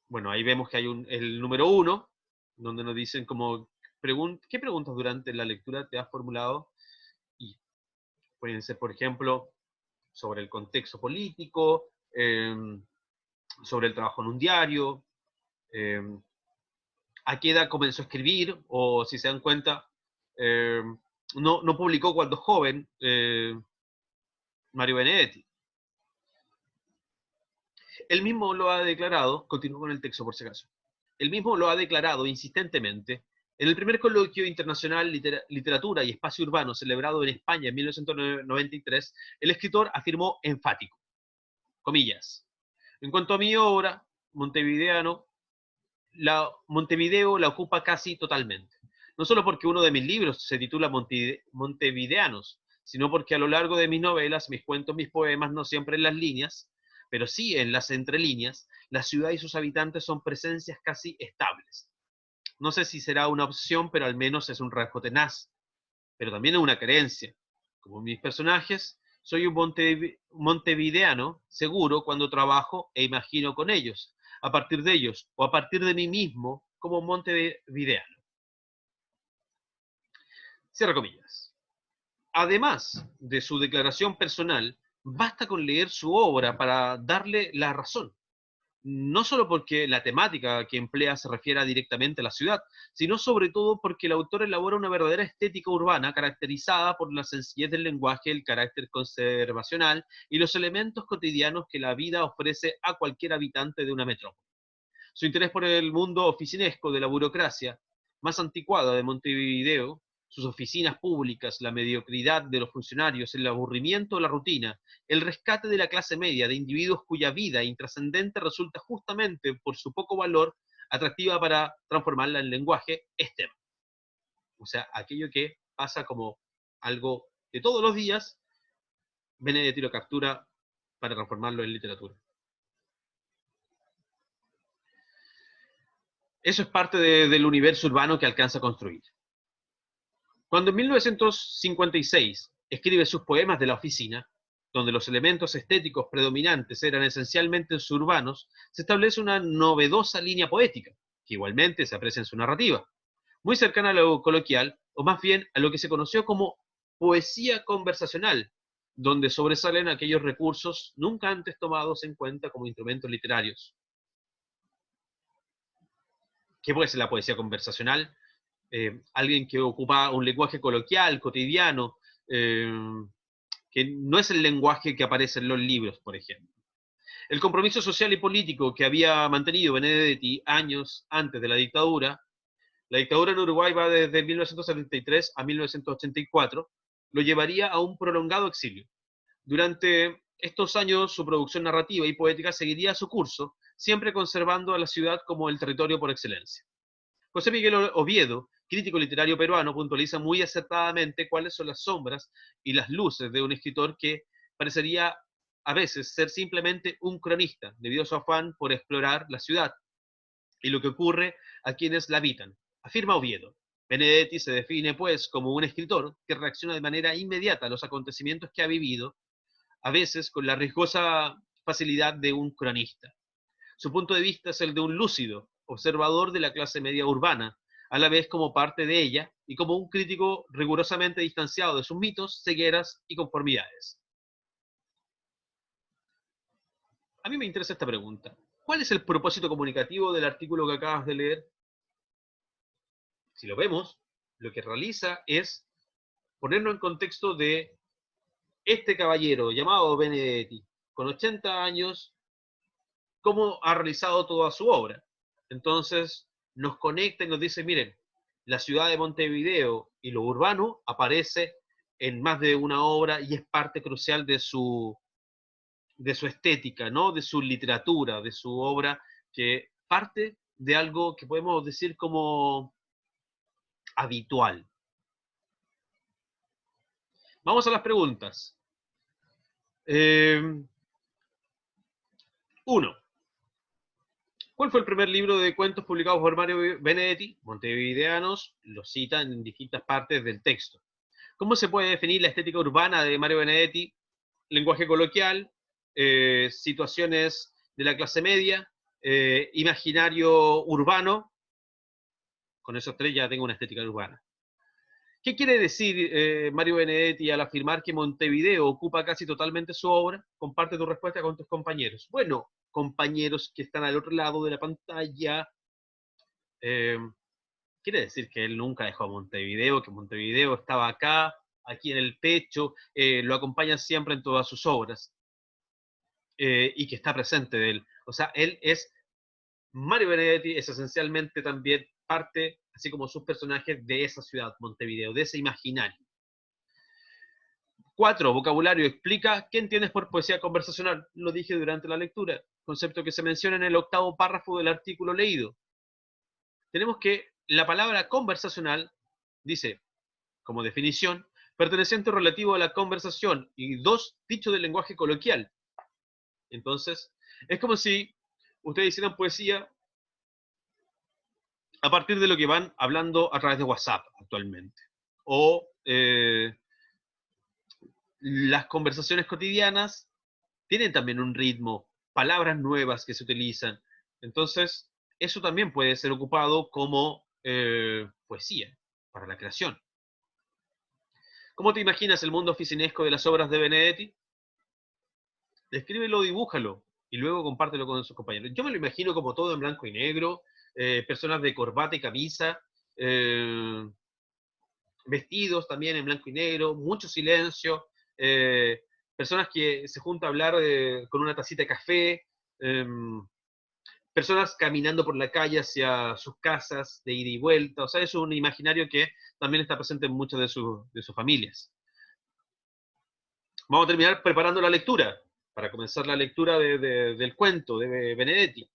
Bueno, ahí vemos que hay el número 1, donde nos dicen como, ¿qué preguntas durante la lectura te has formulado? Y pueden ser, por ejemplo, sobre el contexto político, sobre el trabajo en un diario, a qué edad comenzó a escribir, o si se dan cuenta, no publicó cuando joven Mario Benedetti. Él mismo lo ha declarado, continúo con el texto por si acaso, él mismo lo ha declarado insistentemente en el primer coloquio internacional Literatura y Espacio Urbano celebrado en España en 1993, el escritor afirmó enfático, comillas, en cuanto a mi obra, Montevideo la ocupa casi totalmente. No solo porque uno de mis libros se titula Montevideanos, sino porque a lo largo de mis novelas, mis cuentos, mis poemas, no siempre en las líneas, pero sí en las entrelíneas, la ciudad y sus habitantes son presencias casi estables. No sé si será una opción, pero al menos es un rasgo tenaz, pero también es una creencia. Como mis personajes, soy un montevideano seguro cuando trabajo e imagino con ellos, a partir de ellos o a partir de mí mismo como montevideano. Cierra comillas. Además de su declaración personal, basta con leer su obra para darle la razón. No solo porque la temática que emplea se refiera directamente a la ciudad, sino sobre todo porque el autor elabora una verdadera estética urbana caracterizada por la sencillez del lenguaje, el carácter conservacional y los elementos cotidianos que la vida ofrece a cualquier habitante de una metrópoli. Su interés por el mundo oficinesco de la burocracia más anticuada de Montevideo, sus oficinas públicas, la mediocridad de los funcionarios, el aburrimiento de la rutina, el rescate de la clase media, de individuos cuya vida intrascendente resulta justamente por su poco valor atractiva para transformarla en lenguaje, es tema. O sea, aquello que pasa como algo de todos los días, Benedetti lo captura para transformarlo en literatura. Eso es parte del universo urbano que alcanza a construir. Cuando en 1956 escribe sus poemas de la oficina, donde los elementos estéticos predominantes eran esencialmente urbanos, se establece una novedosa línea poética. que igualmente se aprecia en su narrativa, muy cercana a lo coloquial, o más bien a lo que se conoció como poesía conversacional, donde sobresalen aquellos recursos nunca antes tomados en cuenta como instrumentos literarios. ¿Qué puede ser la poesía conversacional? Alguien que ocupa un lenguaje coloquial, cotidiano, que no es el lenguaje que aparece en los libros, por ejemplo. El compromiso social y político que había mantenido Benedetti años antes de la dictadura en Uruguay va desde 1973 a 1984, lo llevaría a un prolongado exilio. Durante estos años su producción narrativa y poética seguiría su curso, siempre conservando a la ciudad como el territorio por excelencia. José Miguel Oviedo, crítico literario peruano, puntualiza muy acertadamente cuáles son las sombras y las luces de un escritor que parecería a veces ser simplemente un cronista, debido a su afán por explorar la ciudad y lo que ocurre a quienes la habitan. Afirma Oviedo. Benedetti se define, pues, como un escritor que reacciona de manera inmediata a los acontecimientos que ha vivido, a veces con la riesgosa facilidad de un cronista. Su punto de vista es el de un lúcido, observador de la clase media urbana, a la vez como parte de ella y como un crítico rigurosamente distanciado de sus mitos, cegueras y conformidades. A mí me interesa esta pregunta. ¿Cuál es el propósito comunicativo del artículo que acabas de leer? Si lo vemos, lo que realiza es ponernos en contexto de este caballero llamado Benedetti, con 80 años, cómo ha realizado toda su obra. Entonces, nos conecta y nos dice, miren, la ciudad de Montevideo y lo urbano aparece en más de una obra y es parte crucial de su estética, ¿no? De su literatura, de su obra, que parte de algo que podemos decir como habitual. Vamos a las preguntas. 1. ¿Cuál fue el primer libro de cuentos publicado por Mario Benedetti? Montevideanos lo citan en distintas partes del texto. ¿Cómo se puede definir la estética urbana de Mario Benedetti? Lenguaje coloquial, situaciones de la clase media, imaginario urbano. Con esos tres ya tengo una estética urbana. ¿Qué quiere decir Mario Benedetti al afirmar que Montevideo ocupa casi totalmente su obra? Comparte tu respuesta con tus compañeros. Bueno, compañeros que están al otro lado de la pantalla, quiere decir que él nunca dejó a Montevideo, que Montevideo estaba acá, aquí en el pecho, lo acompaña siempre en todas sus obras, y que está presente de él. O sea, Mario Benedetti es esencialmente también parte, así como sus personajes, de esa ciudad, Montevideo, de ese imaginario. 4. Vocabulario. Explica qué entiendes por poesía conversacional. Lo dije durante la lectura, concepto que se menciona en el 8º párrafo del artículo leído. Tenemos que la palabra conversacional dice, como definición, perteneciente o relativo a la conversación, y 2, dicho del lenguaje coloquial. Entonces, es como si ustedes hicieran poesía a partir de lo que van hablando a través de WhatsApp actualmente. O las conversaciones cotidianas tienen también un ritmo, palabras nuevas que se utilizan. Entonces, eso también puede ser ocupado como poesía para la creación. ¿Cómo te imaginas el mundo oficinesco de las obras de Benedetti? Descríbelo, dibújalo y luego compártelo con sus compañeros. Yo me lo imagino como todo en blanco y negro, personas de corbata y camisa, vestidos también en blanco y negro, mucho silencio, personas que se juntan a hablar con una tacita de café, personas caminando por la calle hacia sus casas de ida y vuelta. O sea, es un imaginario que también está presente en muchas de sus familias. Vamos a terminar preparando la lectura, para comenzar la lectura del cuento de Benedetti.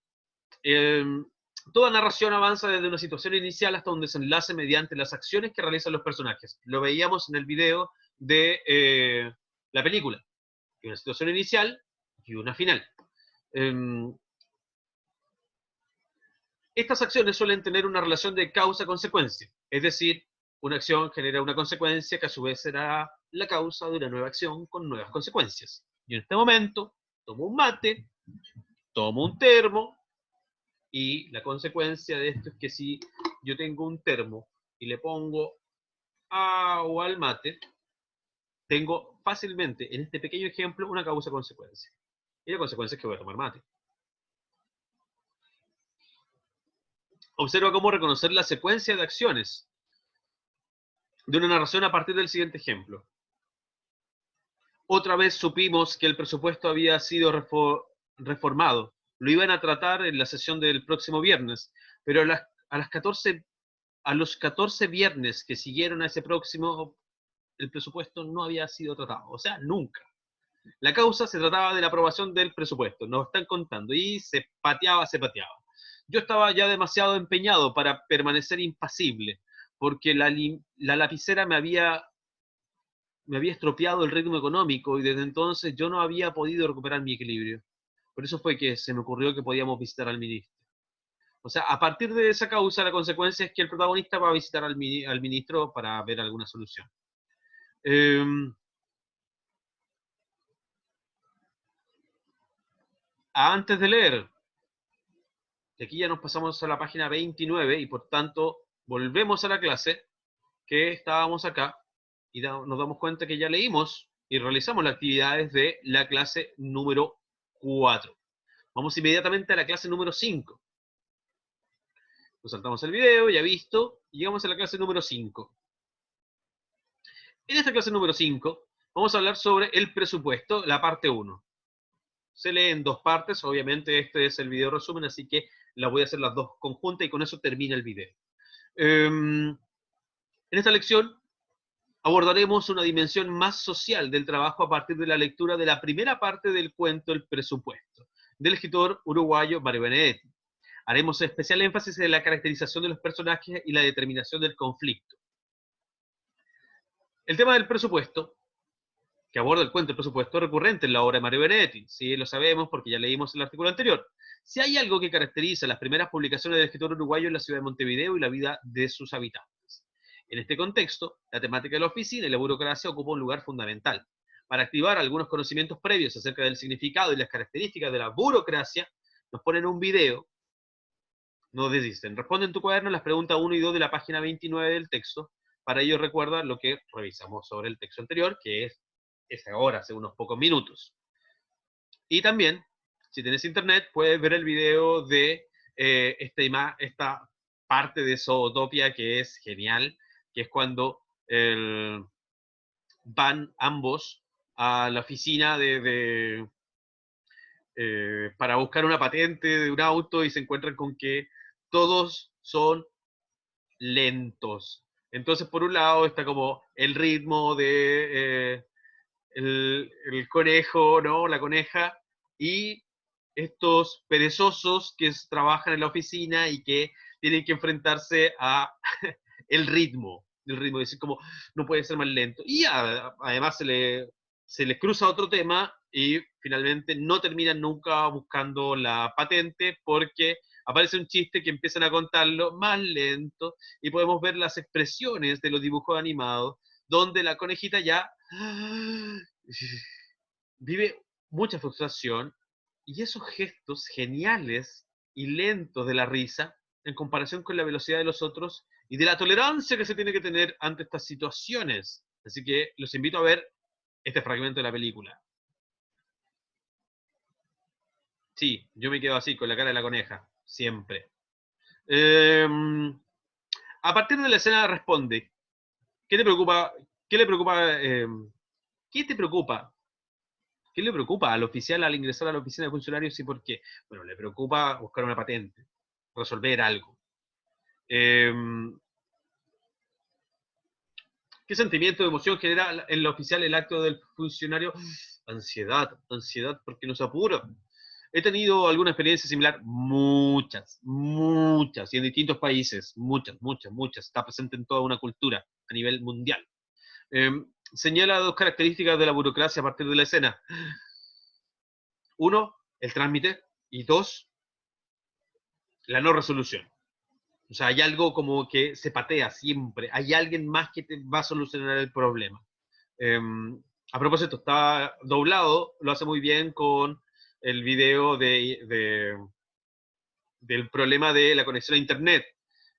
Toda narración avanza desde una situación inicial hasta un desenlace mediante las acciones que realizan los personajes. Lo veíamos en el video de la película. Hay una situación inicial y una final. Estas acciones suelen tener una relación de causa-consecuencia, es decir, una acción genera una consecuencia que a su vez será la causa de una nueva acción con nuevas consecuencias. Y en este momento, tomo un mate, tomo un termo, Y la consecuencia de esto es que si yo tengo un termo y le pongo agua al mate, tengo fácilmente, en este pequeño ejemplo, una causa-consecuencia. Y la consecuencia es que voy a tomar mate. Observa cómo reconocer la secuencia de acciones de una narración a partir del siguiente ejemplo. Otra vez supimos que el presupuesto había sido reformado. Lo iban a tratar en la sesión del próximo viernes, pero a los 14 viernes que siguieron a ese próximo, el presupuesto no había sido tratado. O sea, nunca. La causa se trataba de la aprobación del presupuesto, nos están contando, y se pateaba. Yo estaba ya demasiado empeñado para permanecer impasible, porque la lapicera me había estropeado el ritmo económico y desde entonces yo no había podido recuperar mi equilibrio. Por eso fue que se me ocurrió que podíamos visitar al ministro. O sea, a partir de esa causa, la consecuencia es que el protagonista va a visitar al ministro para ver alguna solución. Antes de leer, aquí ya nos pasamos a la página 29 y por tanto volvemos a la clase que estábamos acá y nos damos cuenta que ya leímos y realizamos las actividades de la clase número 4. Vamos inmediatamente a la clase número 5. Nos saltamos el video, ya visto, y llegamos a la clase número 5. En esta clase número 5 vamos a hablar sobre el presupuesto, la parte 1. Se lee en dos partes, obviamente este es el video resumen, así que las voy a hacer las dos conjuntas y con eso termina el video. En esta lección abordaremos una dimensión más social del trabajo a partir de la lectura de la primera parte del cuento El presupuesto, del escritor uruguayo Mario Benedetti. Haremos especial énfasis en la caracterización de los personajes y la determinación del conflicto. El tema del presupuesto, que aborda el cuento El presupuesto, es recurrente en la obra de Mario Benedetti. Sí, lo sabemos porque ya leímos el artículo anterior. Si hay algo que caracteriza las primeras publicaciones del escritor uruguayo en la ciudad de Montevideo y la vida de sus habitantes. En este contexto, la temática de la oficina y la burocracia ocupa un lugar fundamental. Para activar algunos conocimientos previos acerca del significado y las características de la burocracia, nos ponen un video. No desisten. Responde en tu cuaderno las preguntas 1 y 2 de la página 29 del texto. Para ello recuerda lo que revisamos sobre el texto anterior, que es ahora, hace unos pocos minutos. Y también, si tenés internet, puedes ver el video de esta parte de Zootopia que es genial, que es cuando van ambos a la oficina para buscar una patente de un auto y se encuentran con que todos son lentos. Entonces, por un lado está como el ritmo de el conejo, ¿no? La coneja, y estos perezosos que trabajan en la oficina y que tienen que enfrentarse a el ritmo, decir como no puede ser más lento. Y además se les cruza otro tema y finalmente no terminan nunca buscando la patente porque aparece un chiste que empiezan a contarlo más lento y podemos ver las expresiones de los dibujos animados donde la conejita ya vive mucha frustración y esos gestos geniales y lentos de la risa en comparación con la velocidad de los otros y de la tolerancia que se tiene que tener ante estas situaciones. Así que los invito a ver este fragmento de la película. Sí, yo me quedo así, con la cara de la coneja, siempre. A partir de la escena responde, ¿qué te preocupa? ¿Qué le preocupa? ¿Qué te preocupa? ¿Qué le preocupa al oficial al ingresar a la oficina de funcionarios y por qué? Bueno, le preocupa buscar una patente, resolver algo. ¿Qué sentimiento de emoción genera en el oficial el acto del funcionario? Ansiedad porque nos apura. He tenido alguna experiencia similar, muchas, y en distintos países, muchas. Está presente en toda una cultura a nivel mundial. Señala dos características de la burocracia a partir de la escena. Uno, el trámite, y dos, la no resolución. O sea, hay algo como que se patea siempre. Hay alguien más que te va a solucionar el problema. A propósito, está doblado, lo hace muy bien con el video del problema de la conexión a Internet,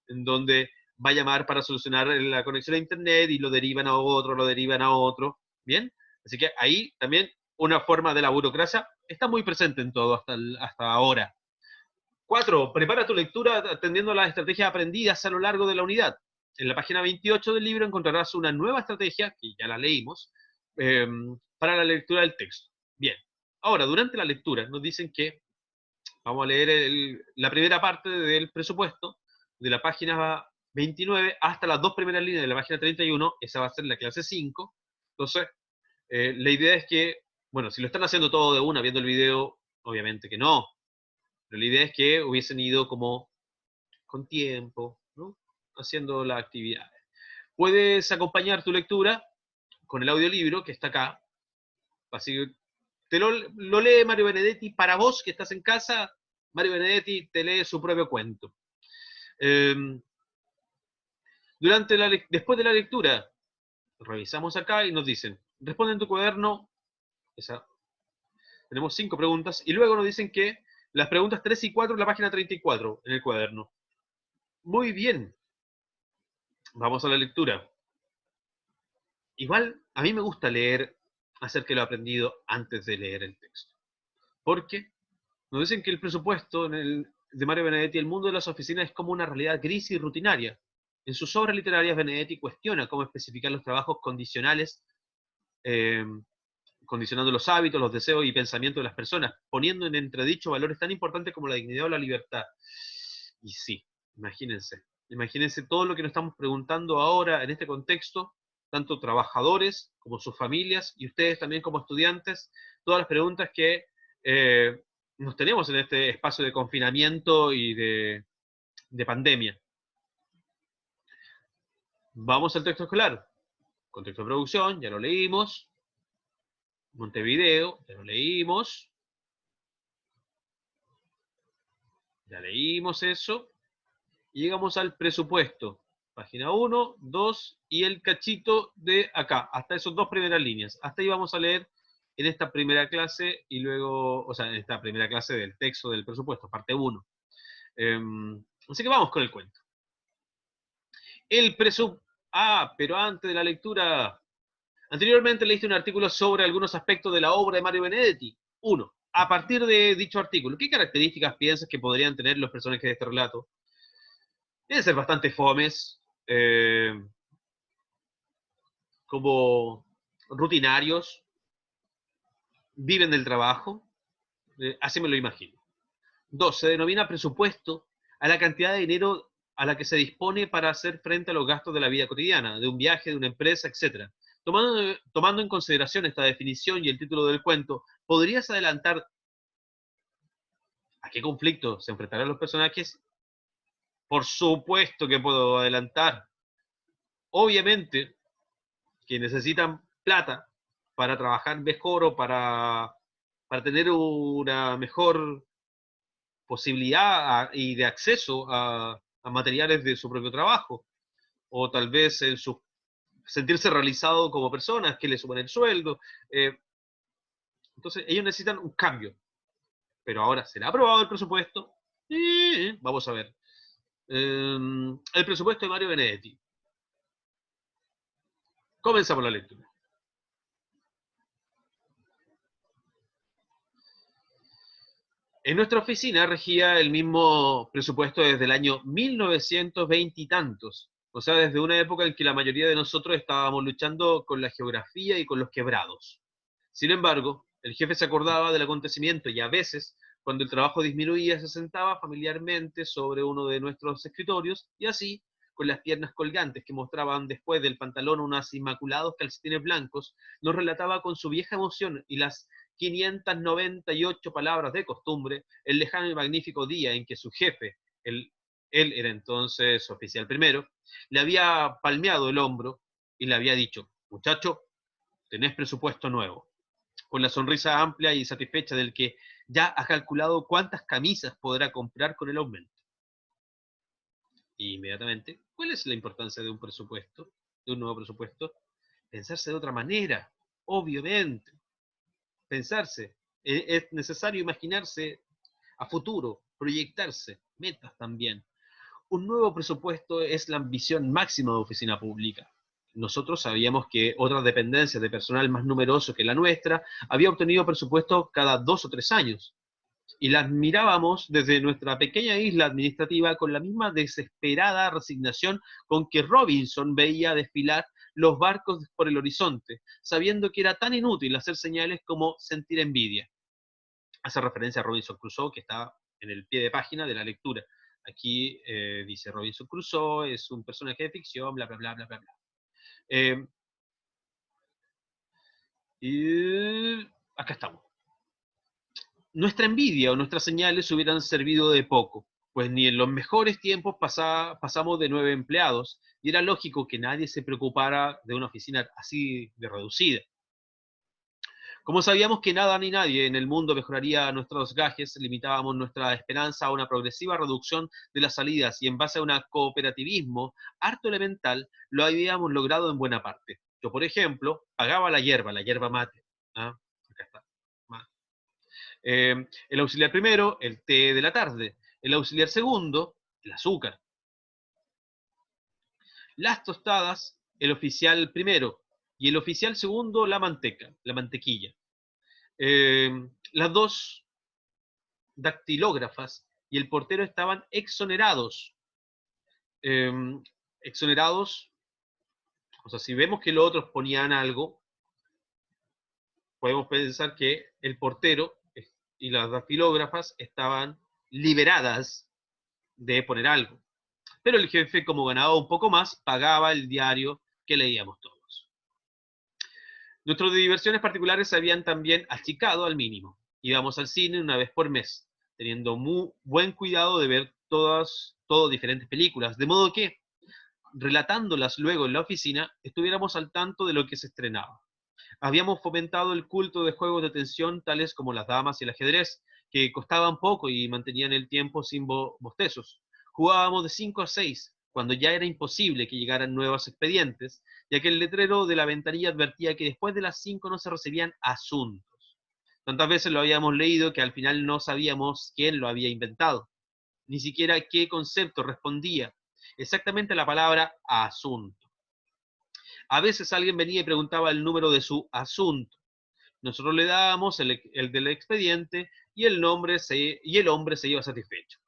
en donde va a llamar para solucionar la conexión a Internet y lo derivan a otro, ¿bien? Así que ahí también una forma de la burocracia está muy presente en todo hasta ahora. 4. Prepara tu lectura atendiendo a las estrategias aprendidas a lo largo de la unidad. En la página 28 del libro encontrarás una nueva estrategia, que ya la leímos, para la lectura del texto. Bien, ahora, durante la lectura nos dicen que vamos a leer la primera parte del presupuesto, de la página 29 hasta las dos primeras líneas de la página 31, esa va a ser la clase 5. Entonces, la idea es que, bueno, si lo están haciendo todo de una, viendo el video, obviamente que no, pero la idea es que hubiesen ido como con tiempo, ¿no? Haciendo las actividades. Puedes acompañar tu lectura con el audiolibro que está acá. Así que te lo lee Mario Benedetti. Para vos que estás en casa, Mario Benedetti te lee su propio cuento. Después de la lectura, revisamos acá y nos dicen, responde en tu cuaderno, tenemos 5 preguntas, y luego nos dicen que las preguntas 3 y 4 en la página 34 en el cuaderno. Muy bien. Vamos a la lectura. Igual, a mí me gusta leer acerca de lo aprendido antes de leer el texto. Porque nos dicen que el presupuesto de Mario Benedetti, el mundo de las oficinas, es como una realidad gris y rutinaria. En sus obras literarias, Benedetti cuestiona cómo especificar los trabajos condicionales, condicionando los hábitos, los deseos y pensamientos de las personas, poniendo en entredicho valores tan importantes como la dignidad o la libertad. Y sí, imagínense todo lo que nos estamos preguntando ahora en este contexto, tanto trabajadores como sus familias, y ustedes también como estudiantes, todas las preguntas que nos tenemos en este espacio de confinamiento y de pandemia. Vamos al texto escolar. Contexto de producción, ya lo leímos. Montevideo, ya lo leímos. Ya leímos eso. Y llegamos al presupuesto. Página 1, 2 y el cachito de acá, hasta esas dos primeras líneas. Hasta ahí vamos a leer en esta primera clase y luego, o sea, en esta primera clase del texto del presupuesto, parte 1. Así que vamos con el cuento. Pero antes de la lectura, anteriormente leíste un artículo sobre algunos aspectos de la obra de Mario Benedetti. 1. A partir de dicho artículo, ¿qué características piensas que podrían tener los personajes de este relato? Deben ser bastante fomes, como rutinarios, viven del trabajo, así me lo imagino. 2. Se denomina presupuesto a la cantidad de dinero a la que se dispone para hacer frente a los gastos de la vida cotidiana, de un viaje, de una empresa, etc. Tomando en consideración esta definición y el título del cuento, ¿podrías adelantar a qué conflicto se enfrentarán los personajes? Por supuesto que puedo adelantar. Obviamente que necesitan plata para trabajar mejor o para tener una mejor posibilidad y de acceso a materiales de su propio trabajo, o tal vez en sentirse realizado como personas, que le suban el sueldo. Entonces, ellos necesitan un cambio. Pero ahora, ¿será aprobado el presupuesto? Vamos a ver. El presupuesto de Mario Benedetti. Comenzamos la lectura. En nuestra oficina regía el mismo presupuesto desde el año 1920 y tantos, o sea, desde una época en que la mayoría de nosotros estábamos luchando con la geografía y con los quebrados. Sin embargo, el jefe se acordaba del acontecimiento y a veces, cuando el trabajo disminuía, se sentaba familiarmente sobre uno de nuestros escritorios y así, con las piernas colgantes que mostraban después del pantalón unos inmaculados calcetines blancos, nos relataba con su vieja emoción y las 598 palabras de costumbre el lejano y magnífico día en que su jefe, él era entonces oficial primero, le había palmeado el hombro y le había dicho: muchacho, tenés presupuesto nuevo, con la sonrisa amplia y satisfecha del que ya ha calculado cuántas camisas podrá comprar con el aumento. Y inmediatamente, ¿cuál es la importancia de un presupuesto, de un nuevo presupuesto? Pensarse de otra manera, obviamente. Pensarse. Es necesario imaginarse a futuro, proyectarse, metas también. Un nuevo presupuesto es la ambición máxima de oficina pública. Nosotros sabíamos que otras dependencias de personal más numeroso que la nuestra había obtenido presupuesto cada 2 o 3 años. Y las mirábamos desde nuestra pequeña isla administrativa con la misma desesperada resignación con que Robinson veía desfilar los barcos por el horizonte, sabiendo que era tan inútil hacer señales como sentir envidia. Hace referencia a Robinson Crusoe, que está en el pie de página de la lectura. Aquí dice Robinson Crusoe, es un personaje de ficción, bla, bla, bla, bla, bla, bla. Y acá estamos. Nuestra envidia o nuestras señales hubieran servido de poco, pues ni en los mejores tiempos pasamos de 9 empleados, y era lógico que nadie se preocupara de una oficina así de reducida. Como sabíamos que nada ni nadie en el mundo mejoraría nuestros gajes, limitábamos nuestra esperanza a una progresiva reducción de las salidas y en base a un cooperativismo harto elemental lo habíamos logrado en buena parte. Yo, por ejemplo, pagaba la hierba mate. ¿Ah? Acá está. El auxiliar primero, el té de la tarde. El auxiliar segundo, el azúcar. Las tostadas, el oficial primero. Y el oficial segundo, la mantequilla. Las dos dactilógrafas y el portero estaban exonerados. Eh, exonerados, o sea, si vemos que los otros ponían algo, podemos pensar que el portero y las dactilógrafas estaban liberadas de poner algo. Pero el jefe, como ganaba un poco más, pagaba el diario que leíamos todos. Nuestras diversiones particulares se habían también achicado al mínimo. Íbamos al cine una vez por mes, teniendo muy buen cuidado de ver todas diferentes películas, de modo que, relatándolas luego en la oficina, estuviéramos al tanto de lo que se estrenaba. Habíamos fomentado el culto de juegos de tensión tales como las damas y el ajedrez, que costaban poco y mantenían el tiempo sin bostezos. Jugábamos de 5 a 6, cuando ya era imposible que llegaran nuevos expedientes, ya que el letrero de la ventanilla advertía que después de las 5 no se recibían asuntos. Tantas veces lo habíamos leído que al final no sabíamos quién lo había inventado, ni siquiera qué concepto respondía exactamente a la palabra asunto. A veces alguien venía y preguntaba el número de su asunto. Nosotros le dábamos el del expediente y el hombre se iba satisfecho.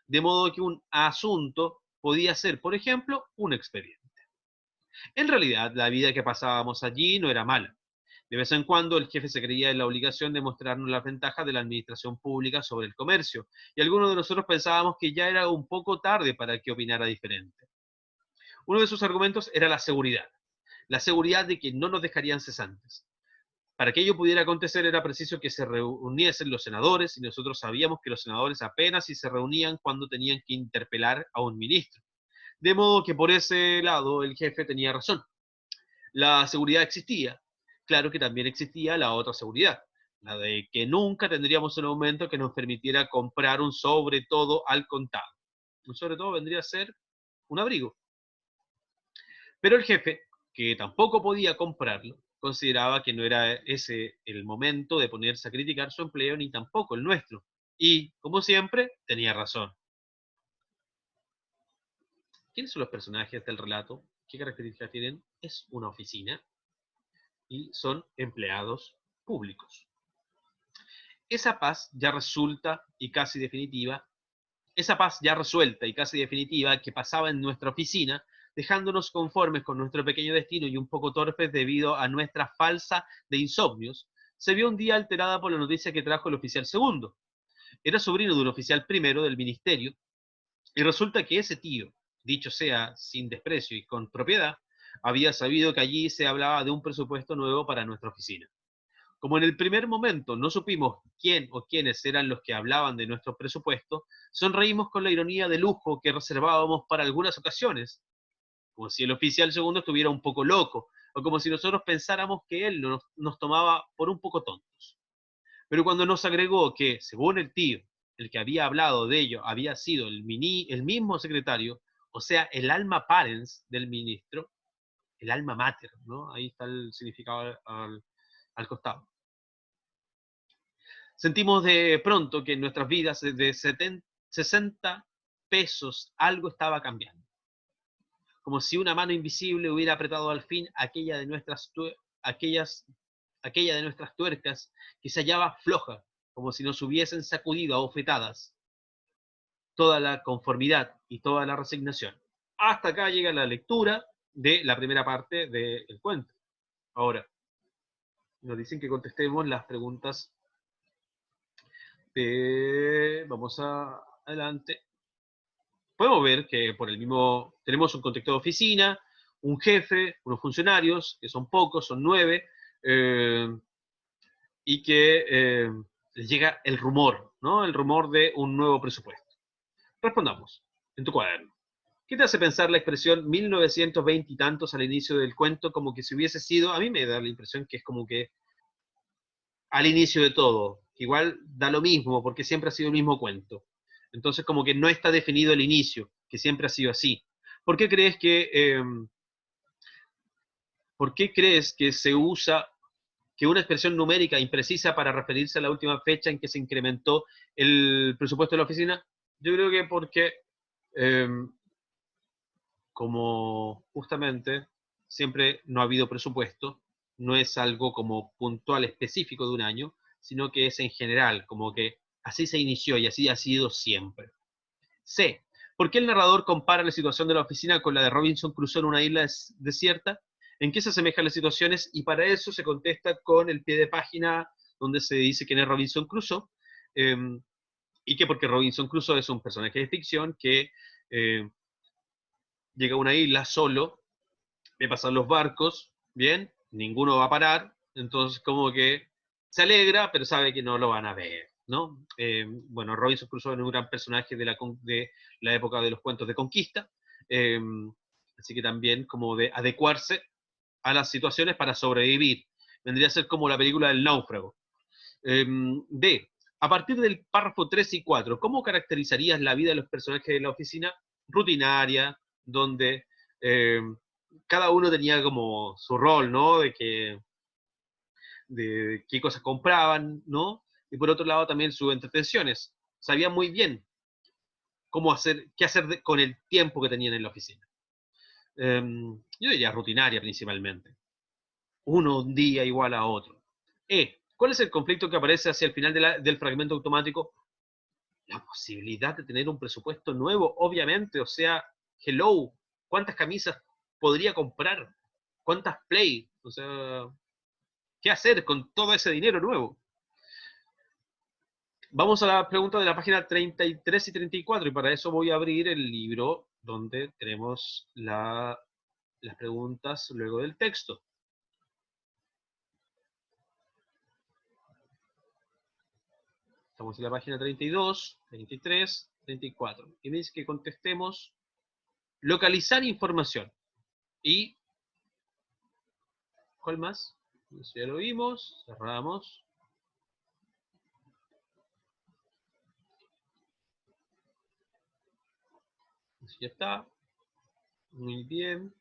De modo que un asunto podía ser, por ejemplo, un expediente. En realidad, la vida que pasábamos allí no era mala. De vez en cuando el jefe se creía en la obligación de mostrarnos las ventajas de la administración pública sobre el comercio, y algunos de nosotros pensábamos que ya era un poco tarde para que opinara diferente. Uno de sus argumentos era la seguridad de que no nos dejarían cesantes. Para que ello pudiera acontecer era preciso que se reuniesen los senadores, y nosotros sabíamos que los senadores apenas si se reunían cuando tenían que interpelar a un ministro. De modo que por ese lado el jefe tenía razón. La seguridad existía. Claro que también existía la otra seguridad, la de que nunca tendríamos un aumento que nos permitiera comprar un sobre todo al contado. Un sobre todo vendría a ser un abrigo. Pero el jefe, que tampoco podía comprarlo, consideraba que no era ese el momento de ponerse a criticar su empleo ni tampoco el nuestro. Y, como siempre, tenía razón. ¿Quiénes son los personajes del relato? ¿Qué características tienen? Es una oficina y son empleados públicos. Esa paz ya resulta y casi definitiva, esa paz ya resuelta y casi definitiva que pasaba en nuestra oficina, dejándonos conformes con nuestro pequeño destino y un poco torpes debido a nuestra falsa de insomnios, se vio un día alterada por la noticia que trajo el oficial segundo. Era sobrino de un oficial primero del ministerio, y resulta que ese tío, dicho sea sin desprecio y con propiedad, había sabido que allí se hablaba de un presupuesto nuevo para nuestra oficina. Como en el primer momento no supimos quién o quiénes eran los que hablaban de nuestro presupuesto, sonreímos con la ironía de lujo que reservábamos para algunas ocasiones, como si el oficial segundo estuviera un poco loco, o como si nosotros pensáramos que él nos tomaba por un poco tontos. Pero cuando nos agregó que, según el tío, el que había hablado de ello había sido el mismo secretario, o sea, el alma parens del ministro, el alma mater, ¿no? Ahí está el significado al costado. Sentimos de pronto que en nuestras vidas de 60 pesos, algo estaba cambiando. Como si una mano invisible hubiera apretado al fin aquella de nuestras tuercas que se hallaba floja, como si nos hubiesen sacudido a bofetadas toda la conformidad y toda la resignación. Hasta acá llega la lectura de la primera parte del cuento. Ahora, nos dicen que contestemos las preguntas. Vamos adelante. Podemos ver que por el mismo, tenemos un contexto de oficina, un jefe, unos funcionarios, que son pocos, son 9, y que les llega el rumor, ¿no? El rumor de un nuevo presupuesto. Respondamos, en tu cuaderno. ¿Qué te hace pensar la expresión 1920 y tantos al inicio del cuento como que si hubiese sido, a mí me da la impresión que es como que al inicio de todo, igual da lo mismo porque siempre ha sido el mismo cuento. Entonces como que no está definido el inicio, que siempre ha sido así. ¿Por qué crees que se usa que una expresión numérica imprecisa para referirse a la última fecha en que se incrementó el presupuesto de la oficina? Yo creo que porque eh, como justamente siempre no ha habido presupuesto, no es algo como puntual específico de un año, sino que es en general, como que así se inició y así ha sido siempre. C. ¿Por qué el narrador compara la situación de la oficina con la de Robinson Crusoe en una isla desierta? ¿En qué se asemejan las situaciones? Y para eso se contesta con el pie de página donde se dice quién es Robinson Crusoe, eh, y que porque Robinson Crusoe es un personaje de ficción que llega a una isla solo, ve pasar los barcos, bien, ninguno va a parar, entonces como que se alegra, pero sabe que no lo van a ver, ¿no? Bueno, Robinson Crusoe es un gran personaje de la época de los cuentos de conquista, eh, así que también como de adecuarse a las situaciones para sobrevivir. Vendría a ser como la película del náufrago. D. A partir del párrafo 3 y 4, ¿cómo caracterizarías la vida de los personajes de la oficina? Rutinaria, donde eh, cada uno tenía como su rol, ¿no? De qué cosas compraban, ¿no? Y por otro lado también sus entretenciones. Sabían muy bien qué hacer con el tiempo que tenían en la oficina. Yo diría rutinaria principalmente. Un día igual a otro. ¿Cuál es el conflicto que aparece hacia el final del fragmento automático? La posibilidad de tener un presupuesto nuevo, obviamente, o sea, hello, ¿cuántas camisas podría comprar? ¿Cuántas Play? O sea, ¿qué hacer con todo ese dinero nuevo? Vamos a la pregunta de la página 33 y 34, y para eso voy a abrir el libro donde tenemos las preguntas luego del texto. Estamos en la página 32, 33, 34. Y me dice que contestemos localizar información. ¿Y cuál más? Eso ya lo vimos, cerramos. Eso ya está. Muy bien.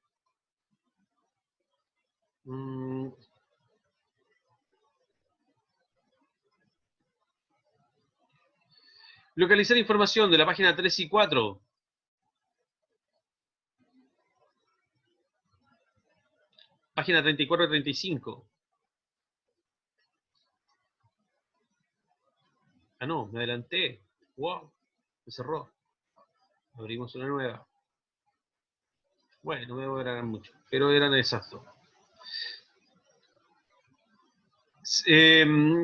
Localizar información de la página 3 y 4. Página 34 y 35. Ah, no, me adelanté. Wow, se cerró. Abrimos una nueva. Bueno, no me voy a alargar mucho, pero eran esas dos.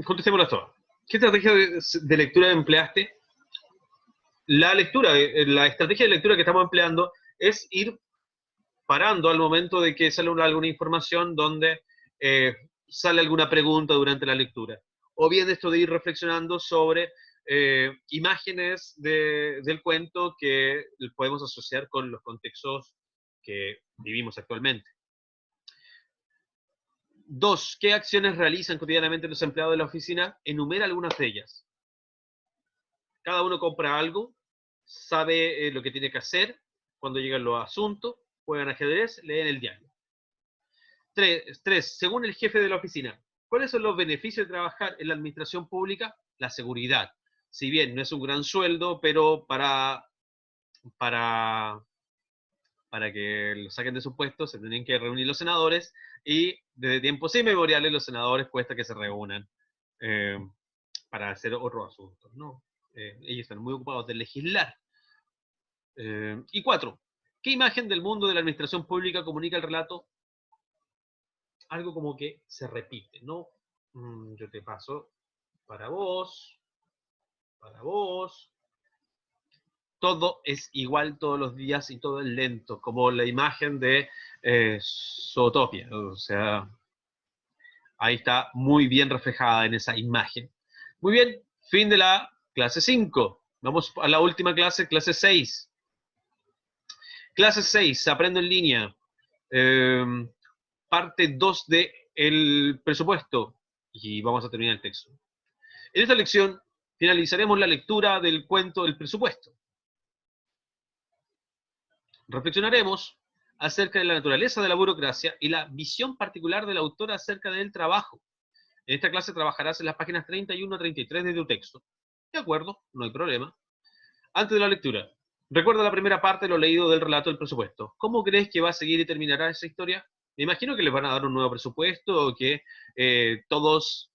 Contestémoslas todas. ¿Qué estrategia de lectura empleaste? La estrategia de lectura que estamos empleando es ir parando al momento de que sale alguna información donde sale alguna pregunta durante la lectura. O bien esto de ir reflexionando sobre imágenes del cuento que podemos asociar con los contextos que vivimos actualmente. 2. ¿Qué acciones realizan cotidianamente los empleados de la oficina? Enumera algunas de ellas. Cada uno compra algo, sabe lo que tiene que hacer cuando llegan los asuntos, juegan ajedrez, leen el diario. 3. Según el jefe de la oficina, ¿cuáles son los beneficios de trabajar en la administración pública? La seguridad. si bien no es un gran sueldo, pero para, para que lo saquen de su puesto se tienen que reunir los senadores y desde tiempos inmemoriales los senadores cuesta que se reúnan eh, para hacer otros asuntos, ¿no? Ellos están muy ocupados de legislar. Y 4. ¿Qué imagen del mundo de la administración pública comunica el relato? Algo como que se repite, ¿no? Yo te paso para vos, para vos. Todo es igual todos los días y todo es lento, como la imagen de Zootopia. O sea, ahí está muy bien reflejada en esa imagen. Muy bien, fin de la clase 5. Vamos a la última clase, clase 6. Clase 6, aprendo en línea. Eh, parte 2 del presupuesto. Y vamos a terminar el texto. En esta lección finalizaremos la lectura del cuento El presupuesto. Reflexionaremos acerca de la naturaleza de la burocracia y la visión particular del autor acerca del trabajo. En esta clase trabajarás en las páginas 31 a 33 de tu texto. De acuerdo, no hay problema. Antes de la lectura, recuerda la primera parte de lo leído del relato del presupuesto. ¿Cómo crees que va a seguir y terminará esa historia? Me imagino que les van a dar un nuevo presupuesto o que todos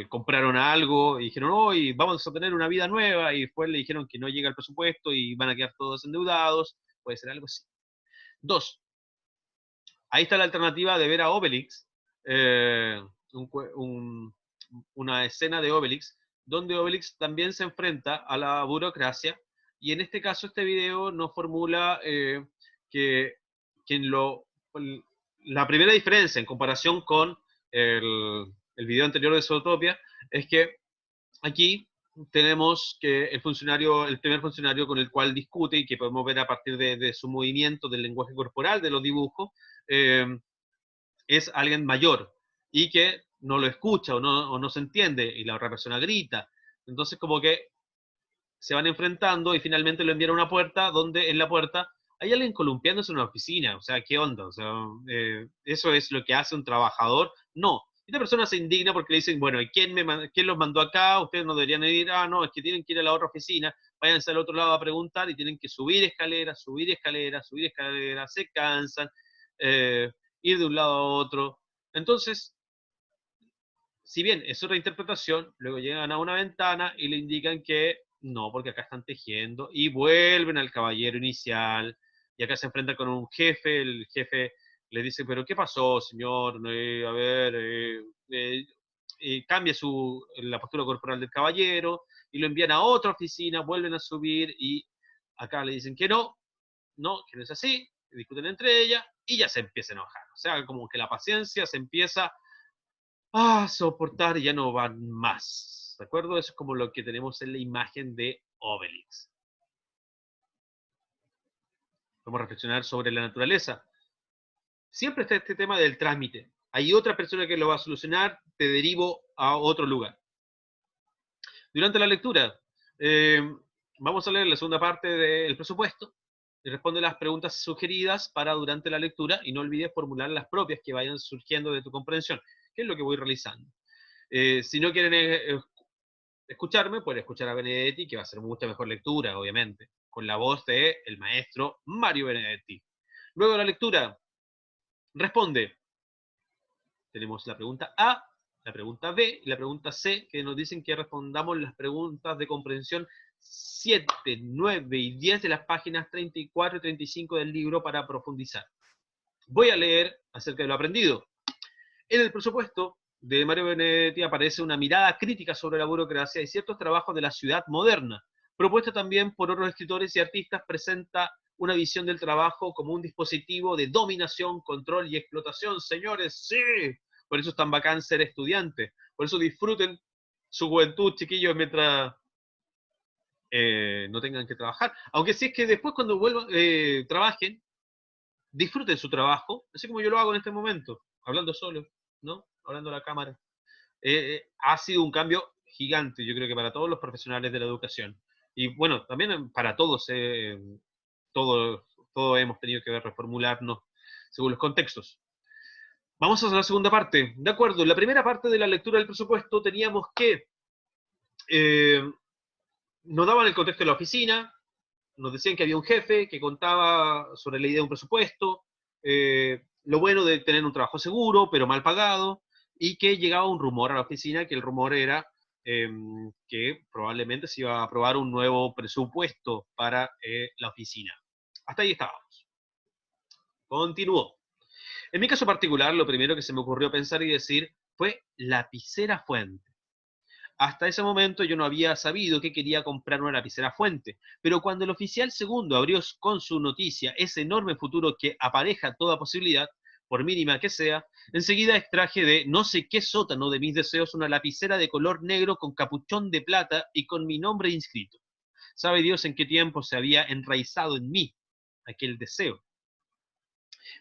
compraron algo y dijeron, hoy vamos a tener una vida nueva, y después le dijeron que no llega el presupuesto y van a quedar todos endeudados. Puede ser algo así. 2. Ahí está la alternativa de ver a Obelix, una escena de Obelix, donde Obelix también se enfrenta a la burocracia, y en este caso este video nos formula que la primera diferencia en comparación con el video anterior de Zootopia es que aquí tenemos que el primer funcionario con el cual discute y que podemos ver a partir de su movimiento, del lenguaje corporal, de los dibujos, es alguien mayor y que no lo escucha o no se entiende y la otra persona grita. Entonces como que se van enfrentando y finalmente lo envían a una puerta donde en la puerta hay alguien columpiándose en una oficina. O sea, ¿qué onda? O sea, ¿eso es lo que hace un trabajador? No. Esta persona se indigna porque le dicen, bueno, ¿y quién los mandó acá? Ustedes no deberían ir. Ah, no, es que tienen que ir a la otra oficina. Váyanse al otro lado a preguntar y tienen que subir escaleras, subir escaleras, subir escaleras, se cansan, ir de un lado a otro. Entonces, si bien es otra interpretación, luego llegan a una ventana y le indican que no, porque acá están tejiendo, y vuelven al caballero inicial, y acá se enfrentan con un jefe, el jefe le dice, pero ¿qué pasó, señor? A ver, cambia la postura corporal del caballero, y lo envían a otra oficina, vuelven a subir, y acá le dicen que no, que no es así, discuten entre ellas, y ya se empieza a enojar. O sea, como que la paciencia se empieza soportar y ya no van más. ¿De acuerdo? Eso es como lo que tenemos en la imagen de Obelix. Vamos a reflexionar sobre la naturaleza. Siempre está este tema del trámite. Hay otra persona que lo va a solucionar, te derivo a otro lugar. Durante la lectura, vamos a leer la segunda parte del presupuesto y responde las preguntas sugeridas para durante la lectura y no olvides formular las propias que vayan surgiendo de tu comprensión, que es lo que voy realizando. Si no quieren escucharme, pueden escuchar a Benedetti, que va a ser mucha mejor lectura, obviamente, con la voz de el maestro Mario Benedetti. Luego de la lectura, responde. Tenemos la pregunta A, la pregunta B y la pregunta C, que nos dicen que respondamos las preguntas de comprensión 7, 9 y 10 de las páginas 34 y 35 del libro para profundizar. Voy a leer acerca de lo aprendido. En el presupuesto de Mario Benedetti aparece una mirada crítica sobre la burocracia y ciertos trabajos de la ciudad moderna. Propuesta también por otros escritores y artistas, presenta una visión del trabajo como un dispositivo de dominación, control y explotación. Señores, sí, por eso es tan bacán ser estudiante. Por eso disfruten su juventud, chiquillos, mientras no tengan que trabajar. Aunque sí es que después cuando vuelvan, trabajen, disfruten su trabajo, así como yo lo hago en este momento, hablando solo, ¿no? Hablando a la cámara. Ha sido un cambio gigante, yo creo que para todos los profesionales de la educación. Y bueno, también para todos, todos hemos tenido que reformularnos según los contextos. Vamos a la segunda parte. De acuerdo, en la primera parte de la lectura del presupuesto teníamos que Eh, nos daban el contexto de la oficina, nos decían que había un jefe que contaba sobre la idea de un presupuesto, lo bueno de tener un trabajo seguro, pero mal pagado, y que llegaba un rumor a la oficina, que el rumor era eh, que probablemente se iba a aprobar un nuevo presupuesto para la oficina. Hasta ahí estábamos. Continuó. En mi caso particular, lo primero que se me ocurrió pensar y decir fue lapicera fuente. Hasta ese momento yo no había sabido que quería comprar una lapicera fuente, pero cuando el oficial segundo abrió con su noticia ese enorme futuro que apareja toda posibilidad, por mínima que sea, enseguida extraje de no sé qué sótano de mis deseos una lapicera de color negro con capuchón de plata y con mi nombre inscrito. Sabe Dios en qué tiempo se había enraizado en mí aquel deseo.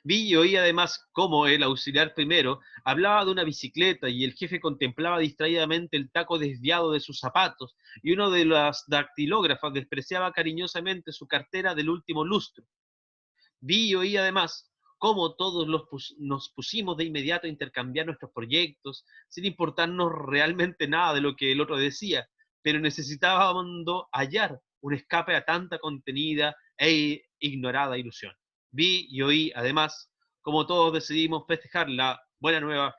Vi y oí además cómo el auxiliar primero hablaba de una bicicleta y el jefe contemplaba distraídamente el taco desviado de sus zapatos y uno de las dactilógrafas despreciaba cariñosamente su cartera del último lustro. Vi y oí además cómo todos nos pusimos de inmediato a intercambiar nuestros proyectos sin importarnos realmente nada de lo que el otro decía, pero necesitábamos hallar un escape a tanta contenida e ignorada ilusión. Vi y oí, además, como todos decidimos festejar la buena nueva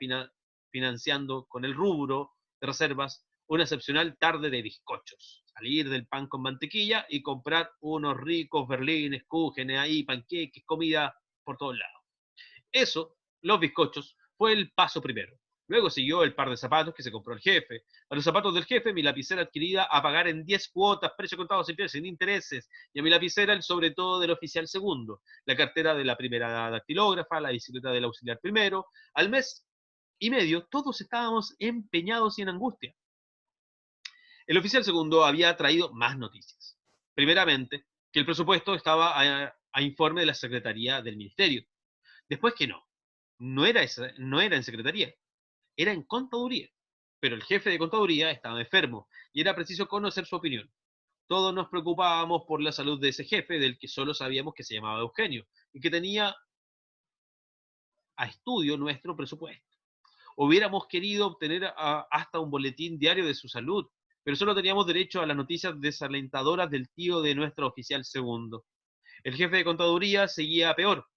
financiando con el rubro de reservas una excepcional tarde de bizcochos. Salir del pan con mantequilla y comprar unos ricos berlines, cúgenes ahí, panqueques, comida por todos lados. Eso, los bizcochos, fue el paso primero. Luego siguió el par de zapatos que se compró el jefe. A los zapatos del jefe, mi lapicera adquirida a pagar en 10 cuotas, precio contado sin intereses. Y a mi lapicera, el sobre todo del oficial segundo. La cartera de la primera dactilógrafa, la bicicleta del auxiliar primero. Al mes y medio, todos estábamos empeñados y en angustia. El oficial segundo había traído más noticias. Primeramente, que el presupuesto estaba a informe de la Secretaría del Ministerio. Después que no era en Secretaría, era en Contaduría. Pero el jefe de Contaduría estaba enfermo y era preciso conocer su opinión. Todos nos preocupábamos por la salud de ese jefe, del que solo sabíamos que se llamaba Eugenio y que tenía a estudio nuestro presupuesto. Hubiéramos querido obtener hasta un boletín diario de su salud, pero solo teníamos derecho a las noticias desalentadoras del tío de nuestro oficial segundo. El jefe de contaduría seguía peor.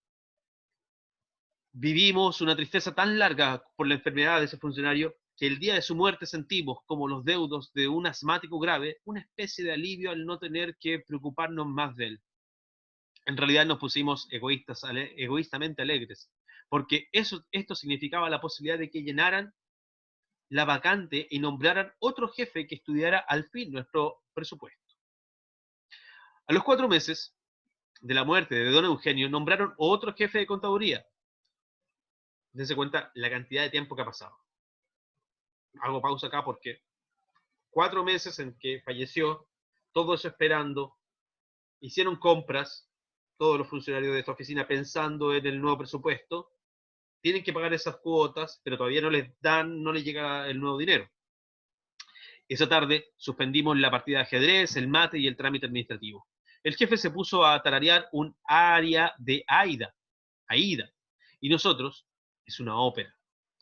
Vivimos una tristeza tan larga por la enfermedad de ese funcionario que el día de su muerte sentimos, como los deudos de un asmático grave, una especie de alivio al no tener que preocuparnos más de él. En realidad nos pusimos egoístamente alegres, porque esto significaba la posibilidad de que llenaran la vacante y nombraran otro jefe que estudiara al fin nuestro presupuesto. A los 4 meses de la muerte de don Eugenio, nombraron otro jefe de contaduría. Dense cuenta la cantidad de tiempo que ha pasado. Hago pausa acá porque 4 meses en que falleció, todo eso esperando, hicieron compras, todos los funcionarios de esta oficina pensando en el nuevo presupuesto, tienen que pagar esas cuotas, pero todavía no les llega el nuevo dinero. Esa tarde suspendimos la partida de ajedrez, el mate y el trámite administrativo. El jefe se puso a tararear un aria de Aida, y nosotros, es una ópera.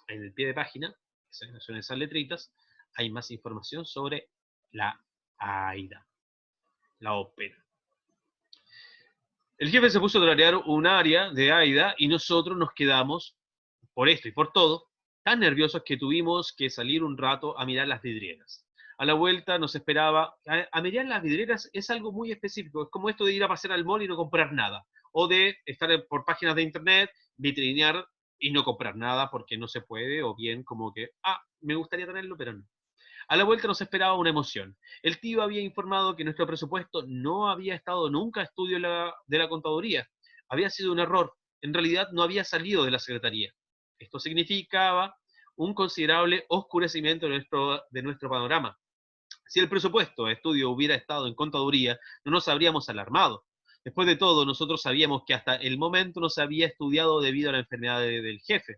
En el pie de página, son esas letritas, hay más información sobre la Aida, la ópera. El jefe se puso a tararear un aria de Aida y nosotros nos quedamos, por esto y por todo, tan nerviosos que tuvimos que salir un rato a mirar las vidrieras. A la vuelta nos esperaba, a mirar las vidrieras es algo muy específico, es como esto de ir a pasear al mall y no comprar nada, o de estar por páginas de internet, vitrinear y no comprar nada porque no se puede, o bien como que, me gustaría tenerlo, pero no. A la vuelta nos esperaba una emoción. El tío había informado que nuestro presupuesto no había estado nunca a estudio de la contaduría. Había sido un error. En realidad no había salido de la secretaría. Esto significaba un considerable oscurecimiento de nuestro panorama. Si el presupuesto de estudio hubiera estado en contaduría, no nos habríamos alarmado. Después de todo, nosotros sabíamos que hasta el momento no se había estudiado debido a la enfermedad del jefe.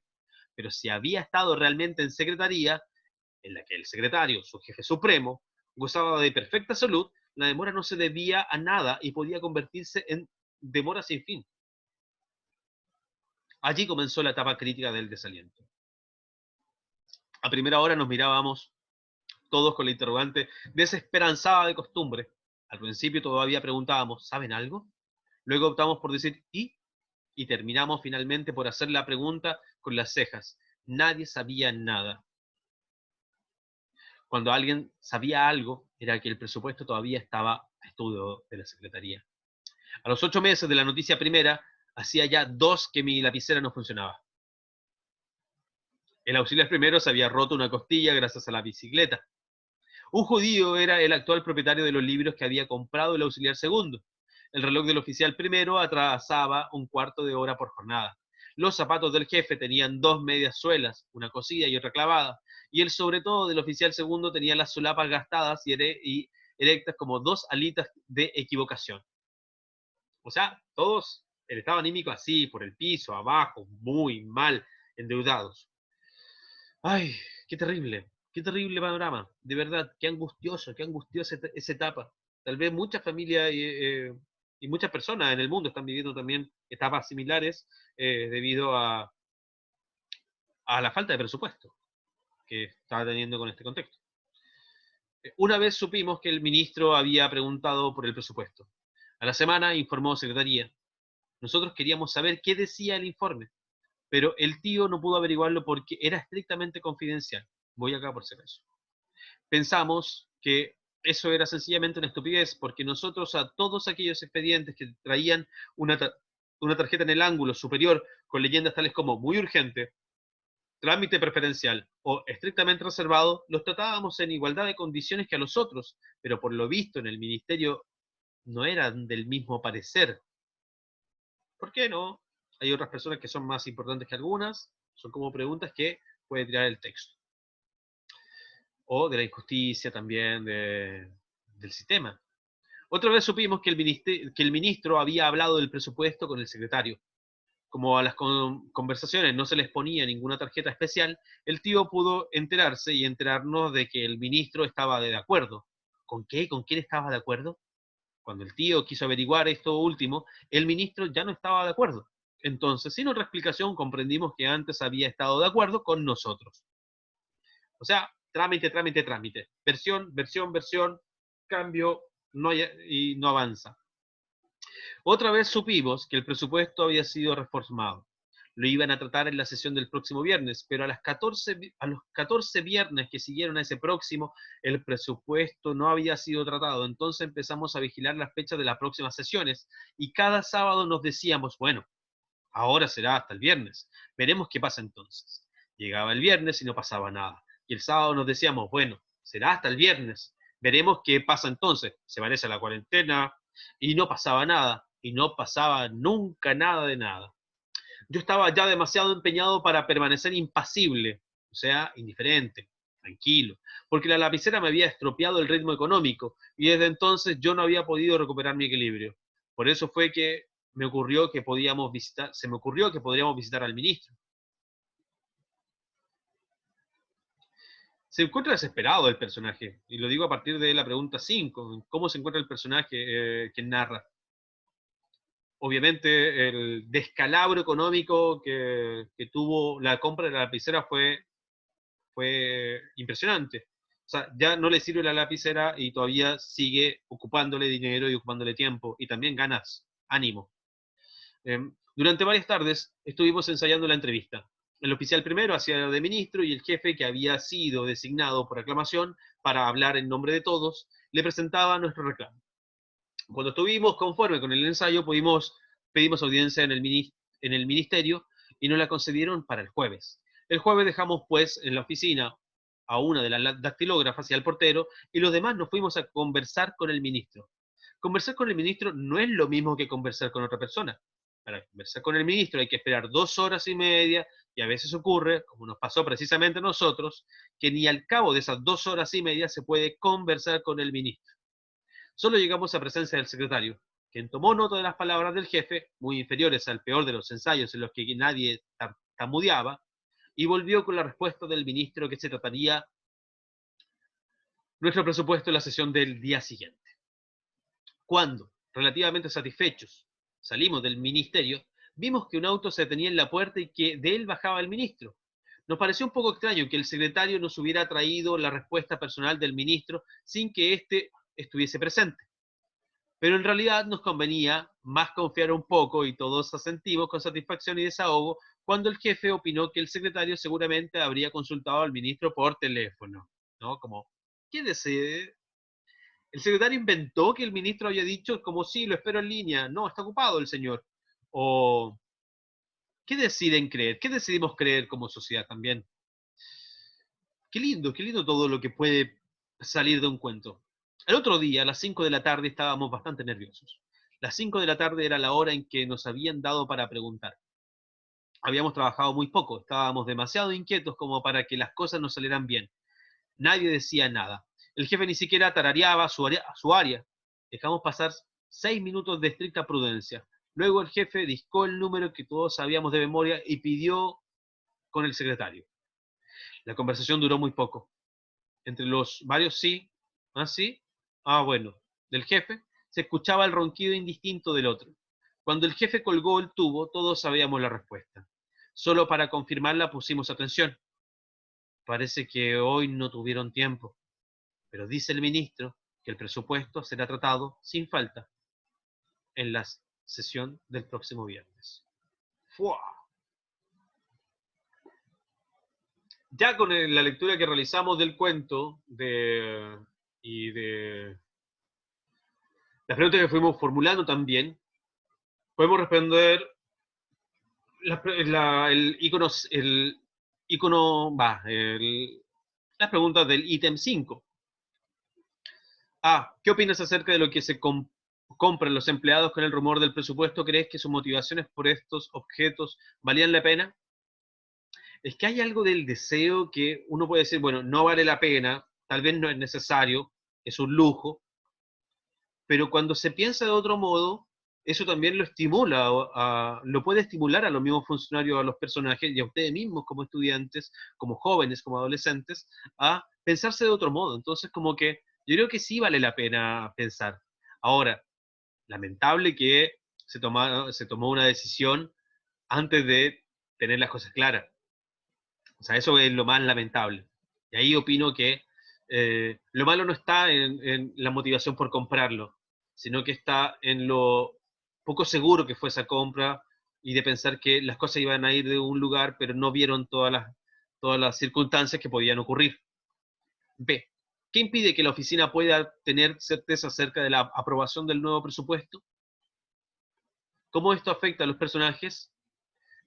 Pero si había estado realmente en secretaría, en la que el secretario, su jefe supremo, gozaba de perfecta salud, la demora no se debía a nada y podía convertirse en demora sin fin. Allí comenzó la etapa crítica del desaliento. A primera hora nos mirábamos todos con la interrogante desesperanzada de costumbre. Al principio todavía preguntábamos, ¿saben algo? Luego optamos por decir ¿y? Y terminamos finalmente por hacer la pregunta con las cejas. Nadie sabía nada. Cuando alguien sabía algo, era que el presupuesto todavía estaba a estudio de la Secretaría. A los 8 meses de la noticia primera, hacía ya 2 que mi lapicera no funcionaba. El auxiliar primero se había roto una costilla gracias a la bicicleta. Un judío era el actual propietario de los libros que había comprado el auxiliar segundo. El reloj del oficial primero atrasaba un cuarto de hora por jornada. Los zapatos del jefe tenían 2 medias suelas, una cosida y otra clavada, y el sobre todo del oficial segundo tenía las solapas gastadas y erectas como 2 alitas de equivocación. O sea, todos, el estado anímico así, por el piso, abajo, muy mal, endeudados. Ay, qué terrible panorama, de verdad, qué angustiosa esa etapa. Tal vez muchas familias y muchas personas en el mundo están viviendo también etapas similares debido a la falta de presupuesto que está teniendo con este contexto. Una vez supimos que el ministro había preguntado por el presupuesto. A la semana informó Secretaría. Nosotros queríamos saber qué decía el informe, pero el tío no pudo averiguarlo porque era estrictamente confidencial. Voy acá por si acaso. Pensamos que eso era sencillamente una estupidez, porque nosotros a todos aquellos expedientes que traían una tarjeta en el ángulo superior con leyendas tales como muy urgente, trámite preferencial o estrictamente reservado, los tratábamos en igualdad de condiciones que a los otros, pero por lo visto en el ministerio no eran del mismo parecer. ¿Por qué no? Hay otras personas que son más importantes que algunas, son como preguntas que puede tirar el texto. O de la injusticia también del sistema. Otra vez supimos que el ministro había hablado del presupuesto con el secretario. Como a las conversaciones no se les ponía ninguna tarjeta especial, el tío pudo enterarse y enterarnos de que el ministro estaba de acuerdo. ¿Con qué? ¿Con quién estaba de acuerdo? Cuando el tío quiso averiguar esto último, el ministro ya no estaba de acuerdo. Entonces, sin otra explicación, comprendimos que antes había estado de acuerdo con nosotros. O sea, trámite, trámite, trámite. Versión, versión, versión, cambio no hay, y no avanza. Otra vez supimos que el presupuesto había sido reformado. Lo iban a tratar en la sesión del próximo viernes, pero a los 14 viernes que siguieron a ese próximo, el presupuesto no había sido tratado. Entonces empezamos a vigilar las fechas de las próximas sesiones y cada sábado nos decíamos, bueno, ahora será hasta el viernes. Veremos qué pasa entonces. Llegaba el viernes y no pasaba nada. Y el sábado nos decíamos, bueno, será hasta el viernes. Veremos qué pasa entonces. Se parece a la cuarentena y no pasaba nada. Y no pasaba nunca nada de nada. Yo estaba ya demasiado empeñado para permanecer impasible, o sea, indiferente, tranquilo, porque la lapicera me había estropeado el ritmo económico y desde entonces yo no había podido recuperar mi equilibrio. Por eso fue que se me ocurrió que podríamos visitar al ministro. Se encuentra desesperado el personaje, y lo digo a partir de la pregunta 5, ¿cómo se encuentra el personaje que narra? Obviamente el descalabro económico que tuvo la compra de la lapicera fue impresionante. O sea, ya no le sirve la lapicera y todavía sigue ocupándole dinero y ocupándole tiempo y también ganas, ánimo. Durante varias tardes estuvimos ensayando la entrevista. El oficial primero hacía de ministro y el jefe, que había sido designado por aclamación para hablar en nombre de todos, le presentaba nuestro reclamo. Cuando estuvimos conforme con el ensayo, pedimos audiencia en el ministerio y nos la concedieron para el jueves. El jueves dejamos pues en la oficina a una de las dactilógrafas y al portero, y los demás nos fuimos a conversar con el ministro. Conversar con el ministro no es lo mismo que conversar con otra persona. Para conversar con el ministro hay que esperar 2 horas y media, y a veces ocurre, como nos pasó precisamente a nosotros, que ni al cabo de esas 2 horas y media se puede conversar con el ministro. Solo llegamos a presencia del secretario, quien tomó nota de las palabras del jefe, muy inferiores al peor de los ensayos en los que nadie tartamudeaba, y volvió con la respuesta del ministro que se trataría nuestro presupuesto en la sesión del día siguiente. Cuando, relativamente satisfechos, salimos del ministerio, vimos que un auto se detenía en la puerta y que de él bajaba el ministro. Nos pareció un poco extraño que el secretario nos hubiera traído la respuesta personal del ministro sin que éste estuviese presente. Pero en realidad nos convenía más confiar un poco y todos asentimos con satisfacción y desahogo cuando el jefe opinó que el secretario seguramente habría consultado al ministro por teléfono, ¿no? Como, ¿qué desee? El secretario inventó que el ministro había dicho como sí, lo espero en línea, no, está ocupado el señor. O, ¿qué deciden creer? ¿Qué decidimos creer como sociedad también? Qué lindo todo lo que puede salir de un cuento. El otro día, a las 5 de la tarde, estábamos bastante nerviosos. Las 5 de la tarde era la hora en que nos habían dado para preguntar. Habíamos trabajado muy poco, estábamos demasiado inquietos como para que las cosas nos salieran bien. Nadie decía nada. El jefe ni siquiera tarareaba su área. Dejamos pasar 6 minutos de estricta prudencia. Luego el jefe discó el número que todos sabíamos de memoria y pidió con el secretario. La conversación duró muy poco. Entre los varios sí, ¿ah, sí? Ah, bueno, del jefe, se escuchaba el ronquido indistinto del otro. Cuando el jefe colgó el tubo, todos sabíamos la respuesta. Solo para confirmarla pusimos atención. Parece que hoy no tuvieron tiempo, pero dice el ministro que el presupuesto será tratado sin falta en la sesión del próximo viernes. ¡Fua! Ya con la lectura que realizamos del cuento y de las preguntas que fuimos formulando también, podemos responder las preguntas del ítem 5. ¿Qué opinas acerca de lo que se compran los empleados con el rumor del presupuesto? ¿Crees que sus motivaciones por estos objetos valían la pena? Es que hay algo del deseo que uno puede decir, bueno, no vale la pena, tal vez no es necesario, es un lujo, pero cuando se piensa de otro modo, eso también lo estimula, lo puede estimular a los mismos funcionarios, a los personajes y a ustedes mismos como estudiantes, como jóvenes, como adolescentes, a pensarse de otro modo. Entonces, como que yo creo que sí vale la pena pensar. Ahora, lamentable que se tomó una decisión antes de tener las cosas claras. O sea, eso es lo más lamentable. Y ahí opino que lo malo no está en la motivación por comprarlo, sino que está en lo poco seguro que fue esa compra y de pensar que las cosas iban a ir de un lugar, pero no vieron todas las circunstancias que podían ocurrir. B. ¿Qué impide que la oficina pueda tener certeza acerca de la aprobación del nuevo presupuesto? ¿Cómo esto afecta a los personajes?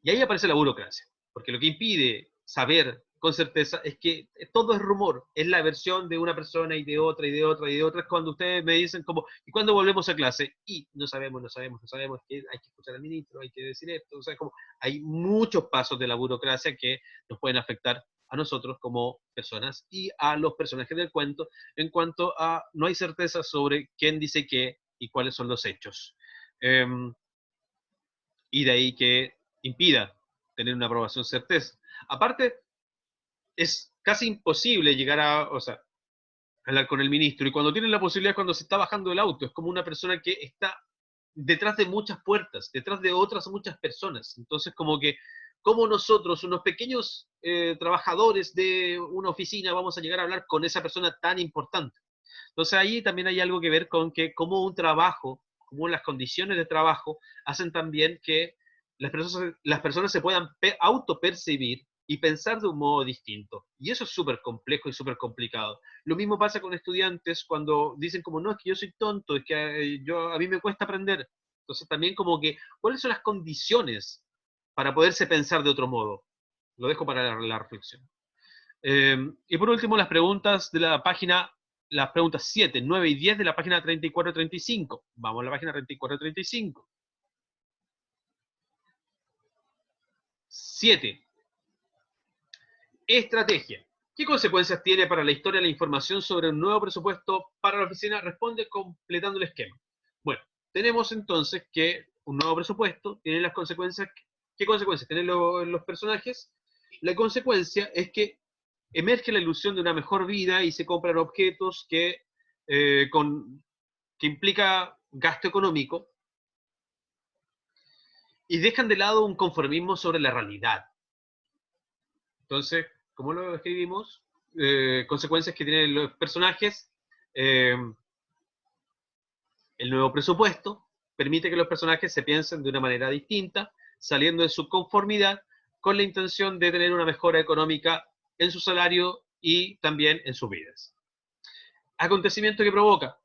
Y ahí aparece la burocracia, porque lo que impide saber con certeza es que todo es rumor, es la versión de una persona y de otra y de otra y de otra. Es cuando ustedes me dicen como, ¿y cuándo volvemos a clase? Y no sabemos, que hay que escuchar al ministro, hay que decir esto. O sea, como hay muchos pasos de la burocracia que nos pueden afectar a nosotros como personas y a los personajes del cuento en cuanto a no hay certeza sobre quién dice qué y cuáles son los hechos. Y de ahí que impida tener una aprobación certeza. Aparte, es casi imposible llegar o sea, hablar con el ministro, y cuando tienen la posibilidad, cuando se está bajando del auto, es como una persona que está detrás de muchas puertas, detrás de otras muchas personas. Entonces, como que, como nosotros, unos pequeños trabajadores de una oficina, vamos a llegar a hablar con esa persona tan importante. Entonces, ahí también hay algo que ver con que como un trabajo, como las condiciones de trabajo, hacen también que las personas se puedan autopercibir y pensar de un modo distinto. Y eso es súper complejo y súper complicado. Lo mismo pasa con estudiantes cuando dicen como, no, es que yo soy tonto, es que a mí me cuesta aprender. Entonces también como que, ¿cuáles son las condiciones para poderse pensar de otro modo? Lo dejo para la reflexión. Y por último, las preguntas de la página, las preguntas 7, 9 y 10 de la página 34-35. Vamos a la página 34-35. 7. Estrategia. ¿Qué consecuencias tiene para la historia la información sobre un nuevo presupuesto para la oficina? Responde completando el esquema. Bueno, tenemos entonces que un nuevo presupuesto tiene las consecuencias. ¿Qué consecuencias tienen los personajes? La consecuencia es que emerge la ilusión de una mejor vida y se compran objetos que implica gasto económico y dejan de lado un conformismo sobre la realidad. Entonces, como lo escribimos, consecuencias que tienen los personajes, el nuevo presupuesto permite que los personajes se piensen de una manera distinta, saliendo de su conformidad, con la intención de tener una mejora económica en su salario y también en sus vidas. Acontecimiento que provoca.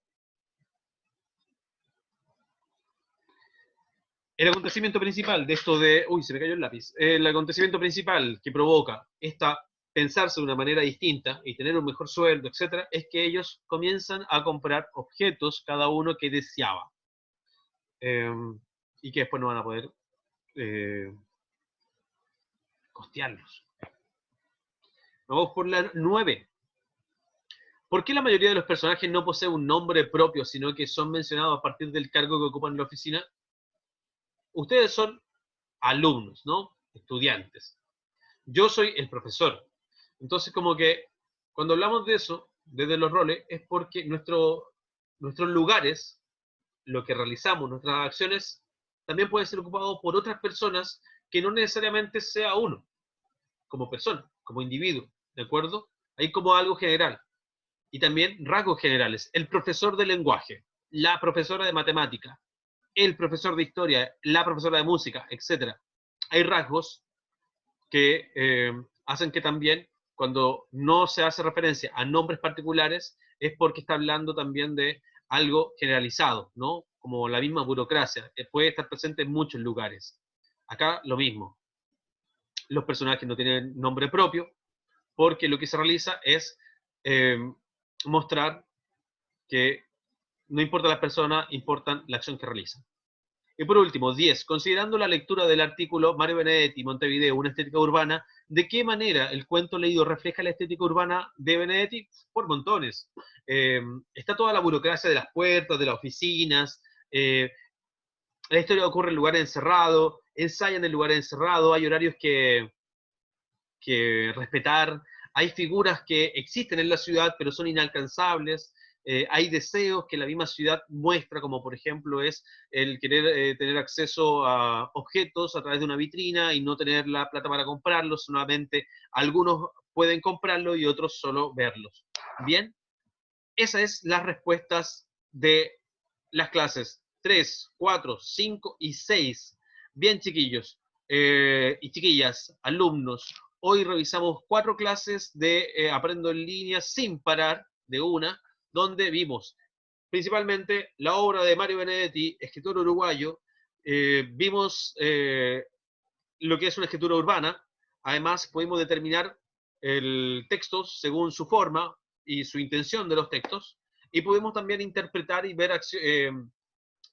El acontecimiento principal de esto de... Uy, se me cayó el lápiz. El acontecimiento principal que provoca esta pensarse de una manera distinta y tener un mejor sueldo, etcétera, es que ellos comienzan a comprar objetos, cada uno que deseaba. Y que después no van a poder costearlos. Vamos por la 9. ¿Por qué la mayoría de los personajes no posee un nombre propio, sino que son mencionados a partir del cargo que ocupan en la oficina? Ustedes son alumnos, ¿no? Estudiantes. Yo soy el profesor. Entonces, como que cuando hablamos de eso, desde los roles, es porque nuestros lugares, lo que realizamos, nuestras acciones, también pueden ser ocupados por otras personas que no necesariamente sea uno, como persona, como individuo, ¿de acuerdo? Hay como algo general. Y también rasgos generales. El profesor de lenguaje, la profesora de matemática, el profesor de historia, la profesora de música, etc. Hay rasgos que hacen que también, cuando no se hace referencia a nombres particulares, es porque está hablando también de algo generalizado, ¿no? Como la misma burocracia, puede estar presente en muchos lugares. Acá lo mismo. Los personajes no tienen nombre propio, porque lo que se realiza es mostrar que no importa la persona, importa la acción que realizan. Y por último, 10. Considerando la lectura del artículo Mario Benedetti, Montevideo, una estética urbana, ¿de qué manera el cuento leído refleja la estética urbana de Benedetti? Por montones. Está toda la burocracia de las puertas, de las oficinas, la historia ocurre en lugares encerrados, ensayan en lugares encerrados, hay horarios que respetar, hay figuras que existen en la ciudad pero son inalcanzables, hay deseos que la misma ciudad muestra, como por ejemplo es el querer tener acceso a objetos a través de una vitrina y no tener la plata para comprarlos, solamente algunos pueden comprarlo y otros solo verlos. Bien, esas es las respuestas de las clases 3, 4, 5 y 6. Bien, chiquillos y chiquillas, alumnos, hoy revisamos 4 clases de Aprendo en Línea sin parar de una, donde vimos principalmente la obra de Mario Benedetti, escritor uruguayo. Vimos lo que es una escritura urbana. Además, pudimos determinar el texto según su forma y su intención de los textos. Y pudimos también interpretar y ver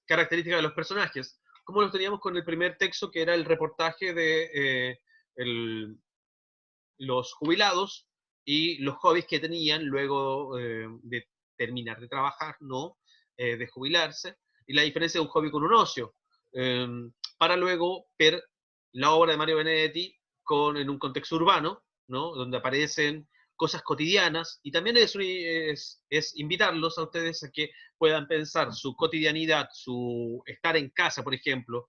características de los personajes, como los teníamos con el primer texto, que era el reportaje de los jubilados y los hobbies que tenían luego de terminar de trabajar, ¿no? De jubilarse, y la diferencia de un hobby con un ocio, para luego ver la obra de Mario Benedetti en un contexto urbano, ¿no? Donde aparecen cosas cotidianas, y también es invitarlos a ustedes a que puedan pensar su cotidianidad, su estar en casa, por ejemplo,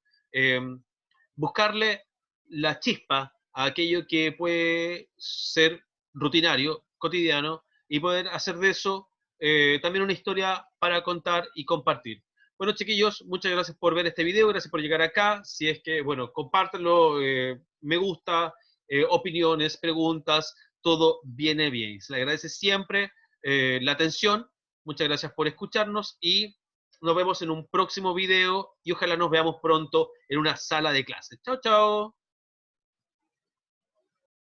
buscarle la chispa a aquello que puede ser rutinario, cotidiano, y poder hacer de eso también una historia para contar y compartir. Bueno, chiquillos, muchas gracias por ver este video, gracias por llegar acá. Si es que, bueno, compártanlo, me gusta, opiniones, preguntas, todo viene bien. Se le agradece siempre la atención. Muchas gracias por escucharnos y nos vemos en un próximo video y ojalá nos veamos pronto en una sala de clases. Chao, chao.